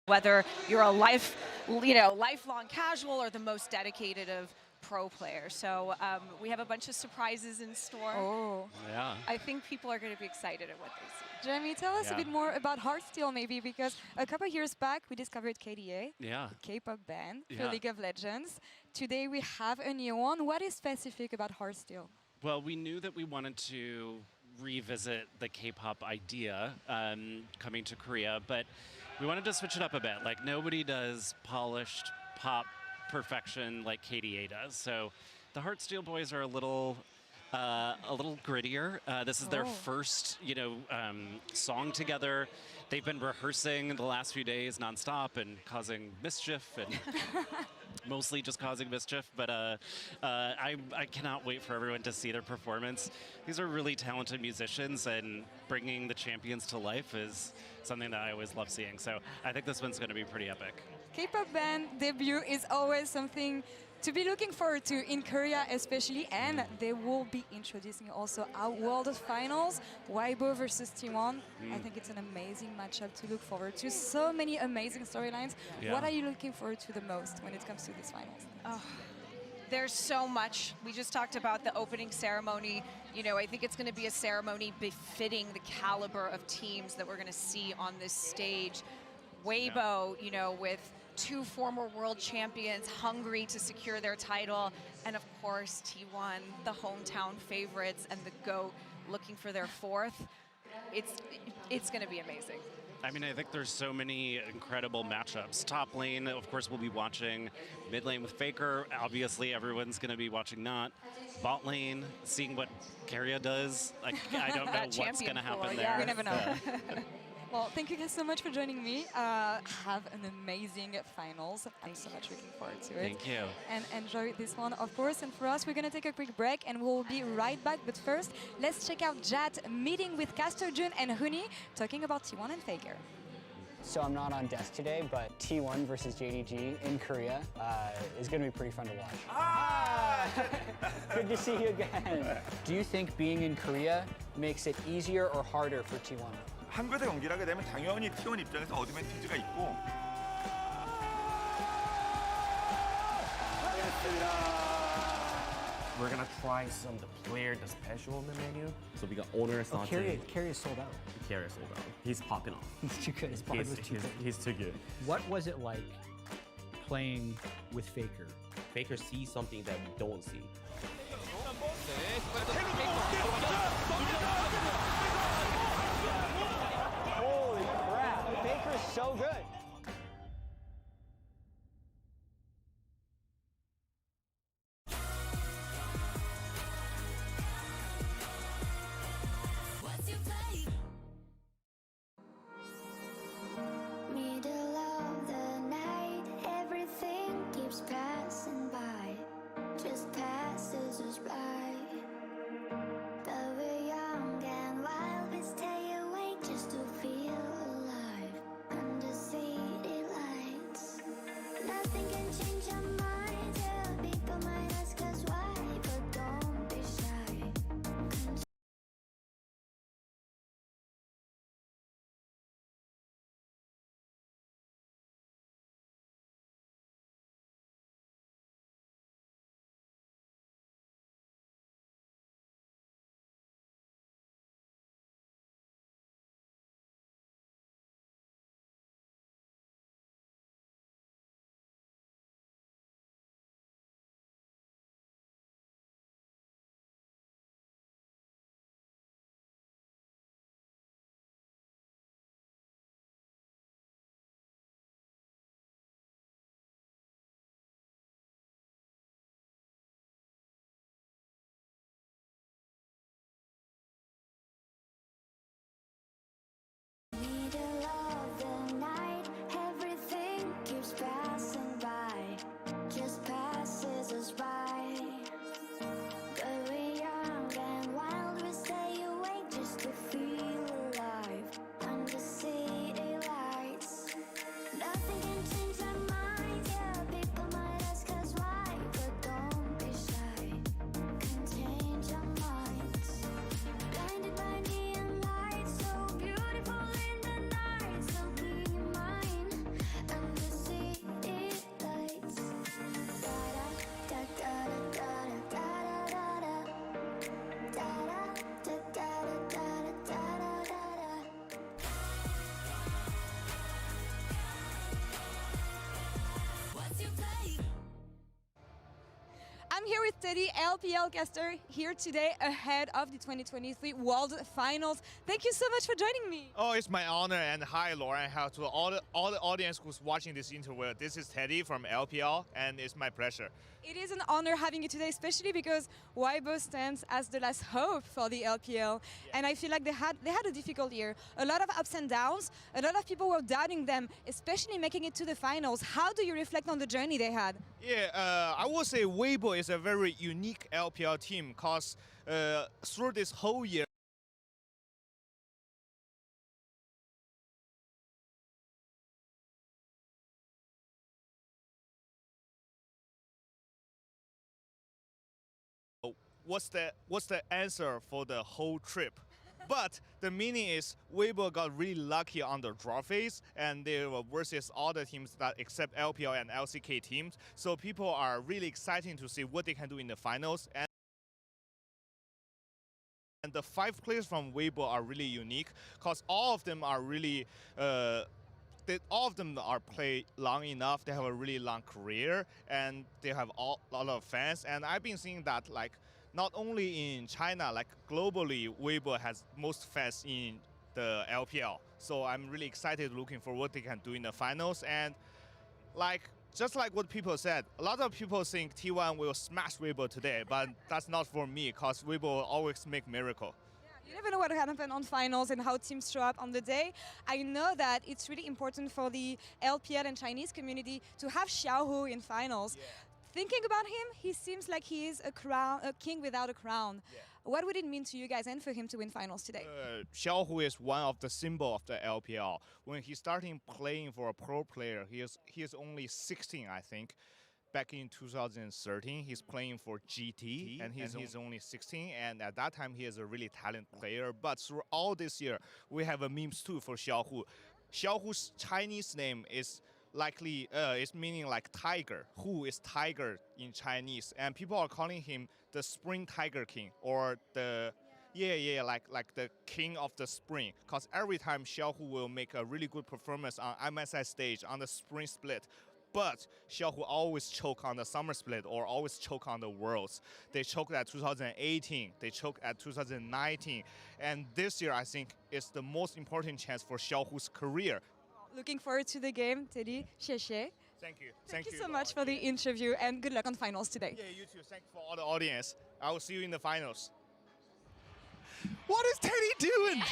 [SPEAKER 17] Whether you're a lifelong casual or the most dedicated of pro players. So we have a bunch of surprises in store.
[SPEAKER 14] Oh.
[SPEAKER 16] Yeah.
[SPEAKER 17] I think people are going to be excited at what they see.
[SPEAKER 14] Jeremy, tell us a bit more about Heartsteel maybe, because a couple of years back we discovered KDA,
[SPEAKER 16] Yeah.
[SPEAKER 14] K-pop band for
[SPEAKER 18] Yeah.
[SPEAKER 14] League of Legends. Today we have a new one. What is specific about Heartsteel?
[SPEAKER 18] Well, we knew that we wanted to revisit the K-pop idea coming to Korea, but we wanted to switch it up a bit. Like, nobody does polished pop perfection like KDA does. So the Heartsteel boys are a little grittier. This is their first, song together. They've been rehearsing the last few days nonstop and causing mischief and mostly just causing mischief. But I cannot wait for everyone to see their performance. These are really talented musicians, and bringing the champions to life is something that I always love seeing. So I think this one's going to be pretty epic.
[SPEAKER 14] K-pop band debut is always something to be looking forward to in Korea especially, and they will be introducing also our World Finals, Weibo versus T1. I think it's an amazing matchup to look forward to. So many amazing storylines.
[SPEAKER 17] Yeah.
[SPEAKER 14] What are you looking forward to the most when it comes to these finals?
[SPEAKER 17] Oh, there's so much. We just talked about the opening ceremony. I think it's going to be a ceremony befitting the caliber of teams that we're going to see on this stage. Weibo, with 2 former world champions hungry to secure their title, and of course T1, the hometown favorites and the GOAT, looking for their 4th. It's going to be amazing.
[SPEAKER 18] I mean, I think there's so many incredible matchups. Top lane, of course, we'll be watching. Mid lane with Faker, obviously everyone's going to be watching not. Bot lane, seeing what Keria does. Like, I don't know what's going to happen there.
[SPEAKER 14] We never know. Well, thank you guys so much for joining me. Have an amazing finals. I'm so much looking forward to it.
[SPEAKER 18] Thank you.
[SPEAKER 14] And enjoy this one, of course. And for us, we're going to take a quick break and we'll be right back. But first, let's check out Jat meeting with Castor Jun and Huni, talking about T1 and Faker.
[SPEAKER 19] So I'm not on desk today, but T1 versus JDG in Korea is going to be pretty fun to watch. Good to see you again. Do you think being in Korea makes it easier or harder for T1?
[SPEAKER 15] 한국에서 경기를 하게 되면 당연히 T1 입장에서 어드밴티지가 있고
[SPEAKER 20] We're gonna try some the player, the special in the menu. So we got owner Asante.
[SPEAKER 19] Carry is sold out.
[SPEAKER 20] Carry is sold out. He's popping off.
[SPEAKER 19] He's too good. His body was too good.
[SPEAKER 20] He's too good.
[SPEAKER 21] What was it like playing with Faker?
[SPEAKER 20] Faker sees something that we don't see.
[SPEAKER 19] Holy crap! Faker's so good.
[SPEAKER 5] Middle of the night, everything keeps passing by, just passes us by. Though we're young and wild, we stay awake just to feel alive. Under city lights, nothing can change our minds. Yeah, people might ask us why, but don't be shy.
[SPEAKER 14] Teddy, LPL caster, here today ahead of the 2023 World Finals. Thank you so much for joining me.
[SPEAKER 2] Oh, it's my honor, and hi, Lauren. Hi to all the audience who's watching this interview. This is Teddy from LPL, and it's my pleasure.
[SPEAKER 14] It is an honor having you today, especially because Weibo stands as the last hope for the LPL, and I feel like they had a difficult year. A lot of ups and downs. A lot of people were doubting them, especially making it to the finals. How do you reflect on the journey they had?
[SPEAKER 2] Yeah, I would say Weibo is a very unique LPL team because through this whole year, what's the answer for the whole trip? But the meaning is Weibo got really lucky on the draw phase, and they were versus other teams that except LPL and LCK teams. So people are really excited to see what they can do in the finals. And the 5 players from Weibo are really unique because all of them are really all of them are played long enough. They have a really long career, and they have a lot of fans. And I've been seeing that like not only in China, like globally, Weibo has most fans in the LPL. So I'm really excited looking for what they can do in the finals. And like just like what people said, a lot of people think T1 will smash Weibo today, but that's not for me because Weibo always make miracle.
[SPEAKER 14] You never know what will happen on finals and how teams show up on the day. I know that it's really important for the LPL and Chinese community to have Xiaohu in finals. Yeah. Thinking about him, he seems like he is a king without a crown. Yeah. What would it mean to you guys and for him to win finals today?
[SPEAKER 2] Xiaohu is one of the symbol of the LPL. When he started playing for a pro player, he is only 16, I think. Back in 2013, he's playing for GT, and he's only 16. And at that time, he is a really talented player. But through all this year, we have a memes too for Xiaohu. Xiaohu's Chinese name is likely it's meaning like tiger. Hu is tiger in Chinese, and people are calling him the Spring Tiger King or the like the king of the spring. Because every time Xiaohu will make a really good performance on MSI stage on the spring split, but Xiaohu always choke on the summer split or always choke on the Worlds. They choked at 2018, they choked at 2019, and this year I think is the most important chance for Xiaohu's career.
[SPEAKER 14] Looking forward to the game, Teddy. Xie.
[SPEAKER 2] Thank you.
[SPEAKER 14] Thank you so much for the interview, and good luck on finals today.
[SPEAKER 2] Yeah, you too. Thank you for all the audience. I will see you in the finals.
[SPEAKER 11] What is Teddy doing?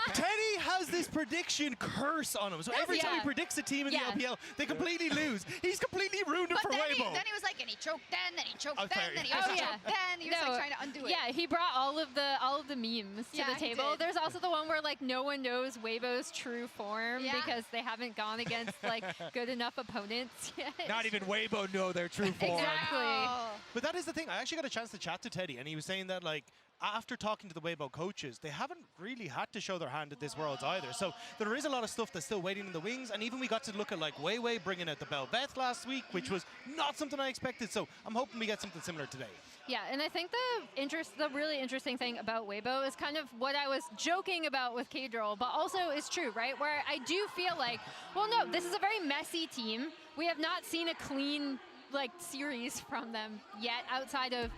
[SPEAKER 11] Teddy has this prediction curse on him. So every time he predicts a team in the LPL, they completely lose. He's completely ruined it for Weibo.
[SPEAKER 10] Then he was like, and he choked then he choked then he
[SPEAKER 13] Oh,
[SPEAKER 10] also
[SPEAKER 13] yeah.
[SPEAKER 10] choked then. He was like trying to undo it.
[SPEAKER 13] Yeah, he brought all of the memes to the
[SPEAKER 10] he
[SPEAKER 13] table.
[SPEAKER 10] did.
[SPEAKER 13] There's also the one where like no one knows Weibo's true form because they haven't gone against like good enough opponents yet.
[SPEAKER 11] Not even Weibo know their true form.
[SPEAKER 13] Exactly.
[SPEAKER 11] But that is the thing. I actually got a chance to chat to Teddy, and he was saying that like after talking to the Weibo coaches, they haven't really had to show their hand at this Worlds either. So there is a lot of stuff that's still waiting in the wings. And even we got to look at like Weiwei bringing out the Belveth last week, which was not something I expected. So I'm hoping we get something similar today.
[SPEAKER 13] Yeah, and I think the really interesting thing about Weibo is kind of what I was joking about with K-Droll, but also is true, right? Where I do feel like, well, no, this is a very messy team. We have not seen a clean like series from them yet outside of,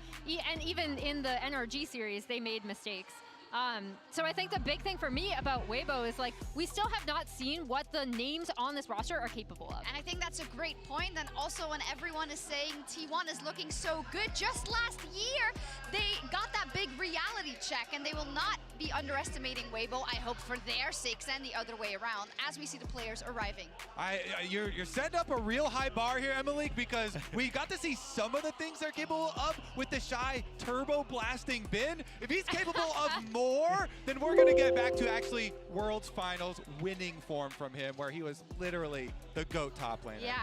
[SPEAKER 13] and even in the NRG series, they made mistakes. So I think the big thing for me about Weibo is like we still have not seen what the names on this roster are capable of.
[SPEAKER 10] And I think that's a great point. And also when everyone is saying T1 is looking so good, just last year they got that big reality check, and they will not be underestimating Weibo, I hope, for their sakes and the other way around as we see the players arriving.
[SPEAKER 12] You're setting up a real high bar here, Emily, because we got to see some of the things they're capable of with the Shy turbo blasting Bin. If he's capable of more, then we're going to get back to actually Worlds Finals winning form from him, where he was literally the GOAT top laner.
[SPEAKER 10] Yeah,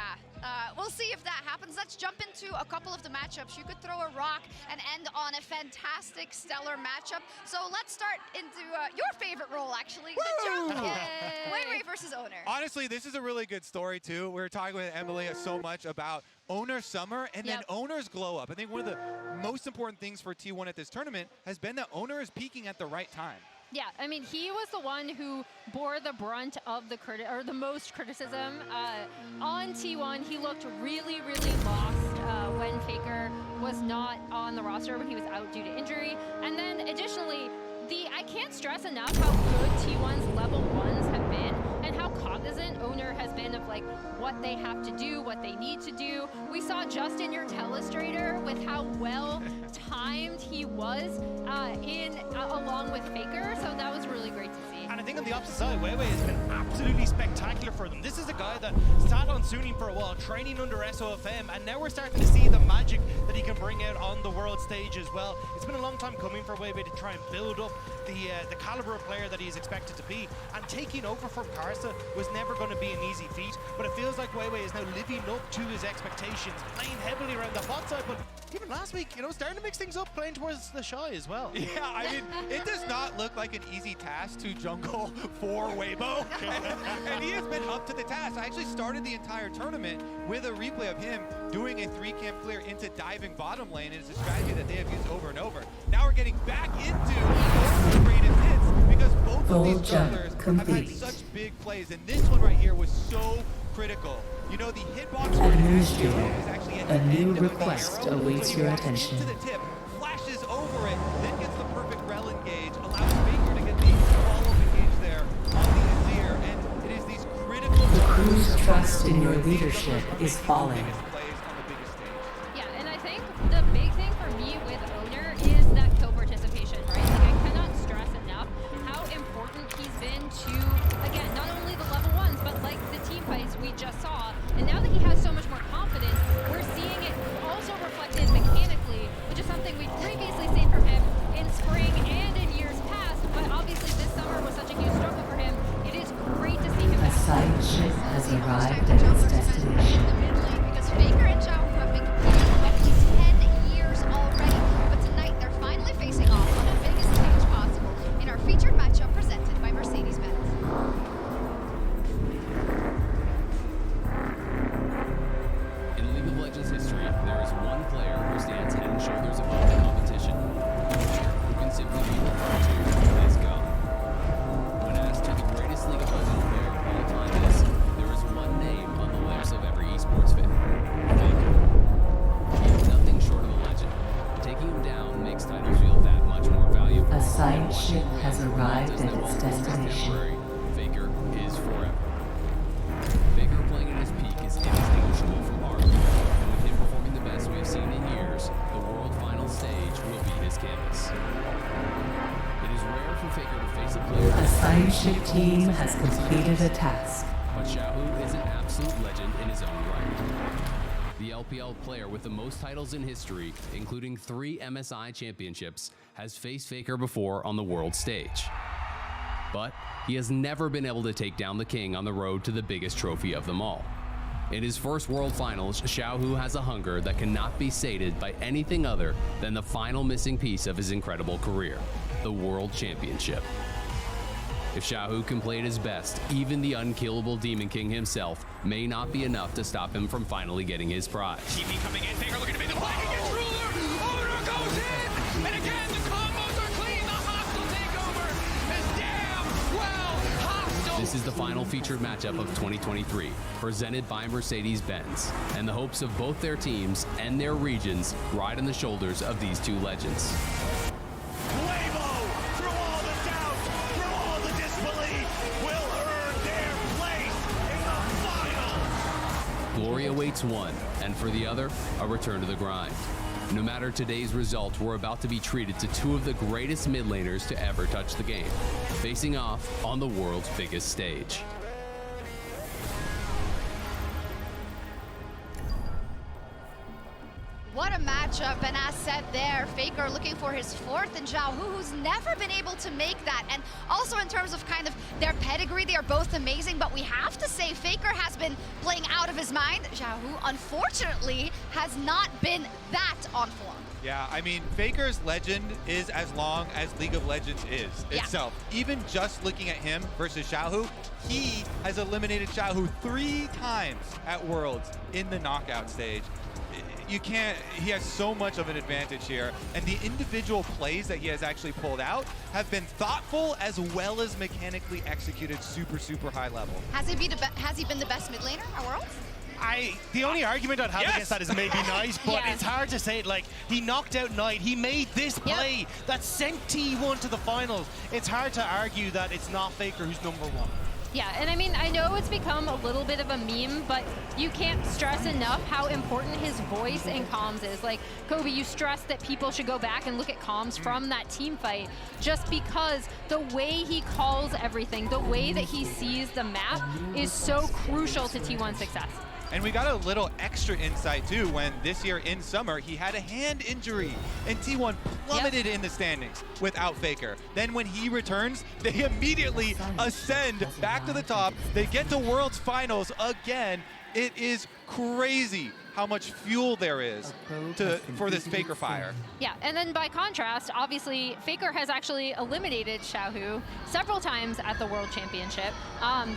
[SPEAKER 10] we'll see if that happens. Let's jump into a couple of the matchups. You could throw a rock and end on a fantastic stellar matchup. So let's start into your favorite role, actually, the jump. Weiwei versus Owner.
[SPEAKER 12] Honestly, this is a really good story, too. We were talking with Emily so much about Owner Summer and then Owner's glow up. I think one of the most important things for T1 at this tournament has been that Owner is peaking at the right time.
[SPEAKER 13] Yeah, I mean, he was the one who bore the brunt of the most criticism on T1. He looked really, really lost when Faker was not on the roster when he was out due to injury. And then additionally, I can't stress enough how good T1's level 1s have been and how cognizant Owner has been of like what they have to do, what they need to do. We saw just in your telestrator with how well timed he was along with Faker, so that was really great to see.
[SPEAKER 11] And I think on the opposite side, Weiwei has been absolutely spectacular for them. This is a guy that sat on Suning for a while, training under SOFM, and now we're starting to see the magic that he can bring out on the world stage as well. It's been a long time coming for Weiwei to try and build up the caliber of player that he's expected to be, and taking over from Karsa was never going to be an easy feat, but it feels like Weiwei is now living up to his expectations, playing heavily around the bot side, but even last week, you know, starting to mix things up, playing towards the Shy as well.
[SPEAKER 12] Yeah, I mean, it does not look like an easy task to jungle for Weibo, and he has been up to the task. I actually started the entire tournament with a replay of him doing a 3-camp clear into diving bottom lane, and it's a strategy that they have used over and over. Now we're getting back into creative hits because both of these junglers have had such big plays, and this one right here was so critical. You know, the hitbox
[SPEAKER 1] Administrator,
[SPEAKER 12] is actually at
[SPEAKER 1] a
[SPEAKER 12] the
[SPEAKER 1] new
[SPEAKER 12] end of the
[SPEAKER 1] request
[SPEAKER 12] barrel.
[SPEAKER 1] awaits
[SPEAKER 12] So he
[SPEAKER 1] your
[SPEAKER 12] walks
[SPEAKER 1] attention.
[SPEAKER 12] into the tip, flashes over it, then gets the perfect rel engage, allows Faker to get the follow-up engage there on the Azir, and it is these critical
[SPEAKER 1] The crew's trust in your leadership is falling.
[SPEAKER 13] Yeah, and I think the big thing for me with Owner is that kill participation, right? Like, I cannot stress enough how important he's been to, again, not only the level 1s, but like the team fights we just saw. And now that he has so much more confidence, we're seeing it also reflected mechanically, which is something we've previously seen from him in spring and in years past, but obviously this summer was such a huge struggle for him. It is great to see him
[SPEAKER 1] A
[SPEAKER 13] back.
[SPEAKER 1] side ship has arrived at its destination.
[SPEAKER 10] Because Faker and Zhao have been competing for at least 10 years already. But tonight they're finally facing off on the biggest stage possible in our featured matchup presented by Mercedes-Benz.
[SPEAKER 22] In League of Legends history, there is one player who stands head and shoulders above the competition. A player who can simply be referred to as God. When asked who the greatest League of Legends player of all time is, there is one name on the lips of every esports fan. Faker. He is nothing short of a legend. Taking him down makes titles feel that much more valuable.
[SPEAKER 1] A side ship has arrived
[SPEAKER 22] Does
[SPEAKER 1] at
[SPEAKER 22] no
[SPEAKER 1] its
[SPEAKER 22] one is
[SPEAKER 1] destination.
[SPEAKER 22] temporary. Faker is forever. Faker playing at his peak is indistinguishable from art. And with him performing the best we have seen in years, the world final stage will be his canvas. It is rare for Faker to face a player.
[SPEAKER 1] A side ship team has completed a task.
[SPEAKER 22] But Xiaohu is an absolute legend in his own right. The LPL player with the most titles in history, including 3 MSI championships, has faced Faker before on the world stage. But he has never been able to take down the king on the road to the biggest trophy of them all. In his first World Finals, Xiaohu has a hunger that cannot be sated by anything other than the final missing piece of his incredible career, the World Championship. If Xiaohu can play at his best, even the unkillable Demon King himself may not be enough to stop him from finally getting his prize.
[SPEAKER 7] TP coming in, Faker looking to make the play against Ruler. Owner goes in, and again the combos are clean. The hostile takeover is damn well hostile.
[SPEAKER 22] This is the final featured matchup of 2023, presented by Mercedes-Benz, and the hopes of both their teams and their regions ride on the shoulders of these two legends.
[SPEAKER 7] Through all the doubt, through all the disbelief, will earn their place in the final.
[SPEAKER 22] Glory awaits one, and for the other, a return to the grind. No matter today's result, we're about to be treated to two of the greatest mid laners to ever touch the game, facing off on the world's biggest stage.
[SPEAKER 10] What a matchup, and as said there, Faker looking for his 4th, and Xiaohu, who's never been able to make that. And also in terms of kind of their pedigree, they are both amazing, but we have to say Faker has been playing out of his mind. Xiaohu, unfortunately, has not been that on form.
[SPEAKER 12] Yeah, I mean, Faker's legend is as long as League of Legends is itself. Even just looking at him versus Xiaohu, he has eliminated Xiaohu 3 times at Worlds in the knockout stage. You can't, he has so much of an advantage here, and the individual plays that he has actually pulled out have been thoughtful as well as mechanically executed super high level.
[SPEAKER 10] Has he been the best mid laner at Worlds?
[SPEAKER 11] The only argument I'd have against that is maybe Knight, but
[SPEAKER 13] Yeah.
[SPEAKER 11] it's hard to say it. Like, he knocked out Knight. He made this play that sent T1 to the finals. It's hard to argue that it's not Faker who's number one.
[SPEAKER 13] Yeah, and I mean, I know it's become a little bit of a meme, but you can't stress enough how important his voice and comms is. Like, Kobe, you stressed that people should go back and look at comms from that team fight, just because the way he calls everything, the way that he sees the map is so crucial to T1's success.
[SPEAKER 12] And we got a little extra insight too when this year in summer he had a hand injury and T1 plummeted in the standings without Faker. Then when he returns, they immediately ascend back to the top. They get to World's Finals again. It is crazy how much fuel there is for this Faker fire.
[SPEAKER 13] Yeah, and then by contrast, obviously, Faker has actually eliminated Xiaohu several times at the World Championship.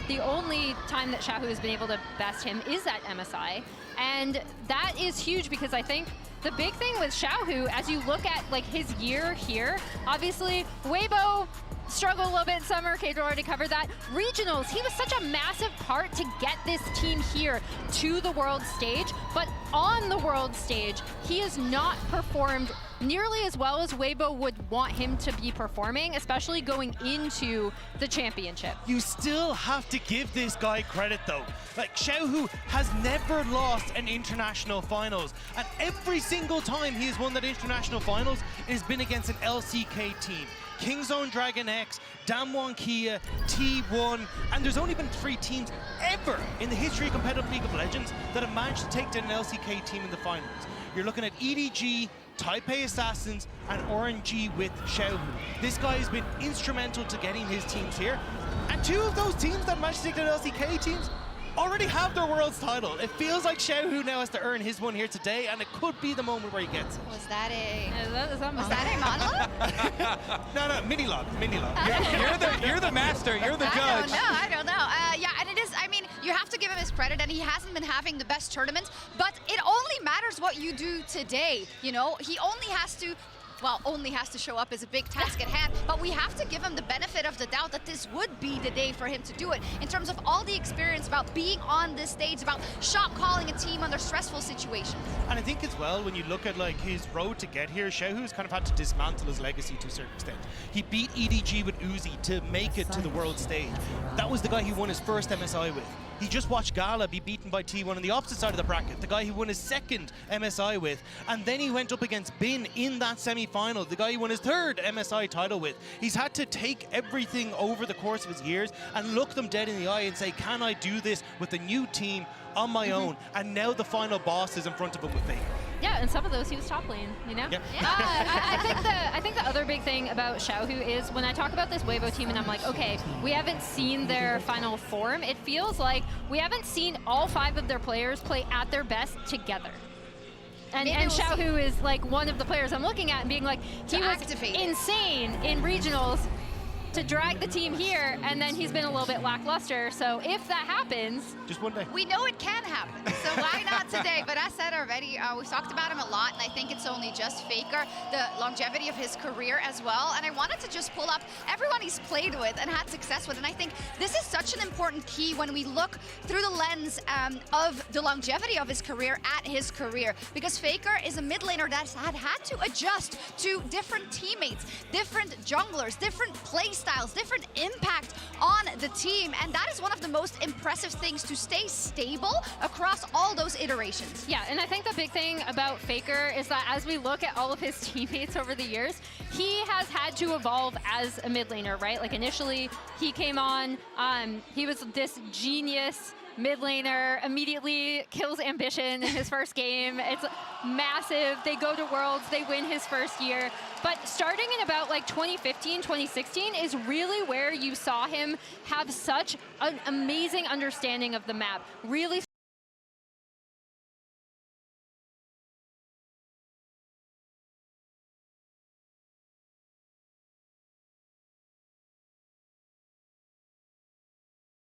[SPEAKER 13] The only time that Xiaohu has been able to best him is at MSI, and that is huge because I think the big thing with Xiaohu, as you look at like his year here, obviously, Weibo struggled a little bit in summer. Pedro already covered that. Regionals, he was such a massive part to get this team here to the world stage, but on the world stage, he has not performed nearly as well as Weibo would want him to be performing, especially going into the championship.
[SPEAKER 11] You still have to give this guy credit though. Like, Xiaohu has never lost an international finals, and every single time he has won that international finals, it has been against an LCK team. Kingzone Dragon X, Damwon Kia, T1, and there's only been 3 teams ever in the history of competitive League of Legends that have managed to take down an LCK team in the finals. You're looking at EDG, Taipei Assassins, and RNG with Xiaohu. This guy has been instrumental to getting his teams here, and 2 of those teams that managed to take down LCK teams already have their world's title. It feels like Xiaohu now has to earn his one here today, and it could be the moment where he gets it.
[SPEAKER 10] Was that a
[SPEAKER 11] monologue? No, mini-log.
[SPEAKER 12] You're the master. You're the judge.
[SPEAKER 10] I don't know. Yeah, and it is, I mean, you have to give him his credit, and he hasn't been having the best tournaments, but it only matters what you do today, you know? He only has to show up is a big task at hand, but we have to give him the benefit of the doubt that this would be the day for him to do it in terms of all the experience about being on this stage, about shot calling a team under stressful situations.
[SPEAKER 11] And I think as well, when you look at like his road to get here, Xiaohu's kind of had to dismantle his legacy to a certain extent. He beat EDG with Uzi to make it to the world stage. That was the guy he won his first MSI with. He just watched Gala be beaten by T1 on the opposite side of the bracket, the guy he won his second MSI with, and then he went up against Bin in that semi-final, the guy he won his third MSI title with. He's had to take everything over the course of his years and look them dead in the eye and say, can I do this with a new team on my own? And now the final boss is in front of him with Faker.
[SPEAKER 13] Yeah, and some of those he was top lane, you know?
[SPEAKER 11] Yep.
[SPEAKER 13] I think the other big thing about Xiaohu is when I talk about this Weibo team and I'm like, okay, we haven't seen their final form, it feels like we haven't seen all 5 of their players play at their best together. And Xiaohu is like one of the players I'm looking at and being like, he was insane in regionals to drag the team here, and then he's been a little bit lackluster. So if that happens,
[SPEAKER 11] just one day.
[SPEAKER 10] We know it can happen, so why not today? But I said already, we've talked about him a lot, and I think it's only just Faker, the longevity of his career as well. And I wanted to just pull up everyone he's played with and had success with, and I think this is such an important key when we look through the lens of the longevity of his career at his career, because Faker is a mid laner that had to adjust to different teammates, different junglers, different play styles, different impact on the team, and that is one of the most impressive things, to stay stable across all those iterations.
[SPEAKER 13] Yeah, and I think the big thing about Faker is that as we look at all of his teammates over the years, he has had to evolve as a mid laner, right? Like initially he came on, he was this genius mid laner, immediately kills Ambition in his first game. It's massive. They go to Worlds, they win his first year. But starting in about like 2015, 2016 is really where you saw him have such an amazing understanding of the map, really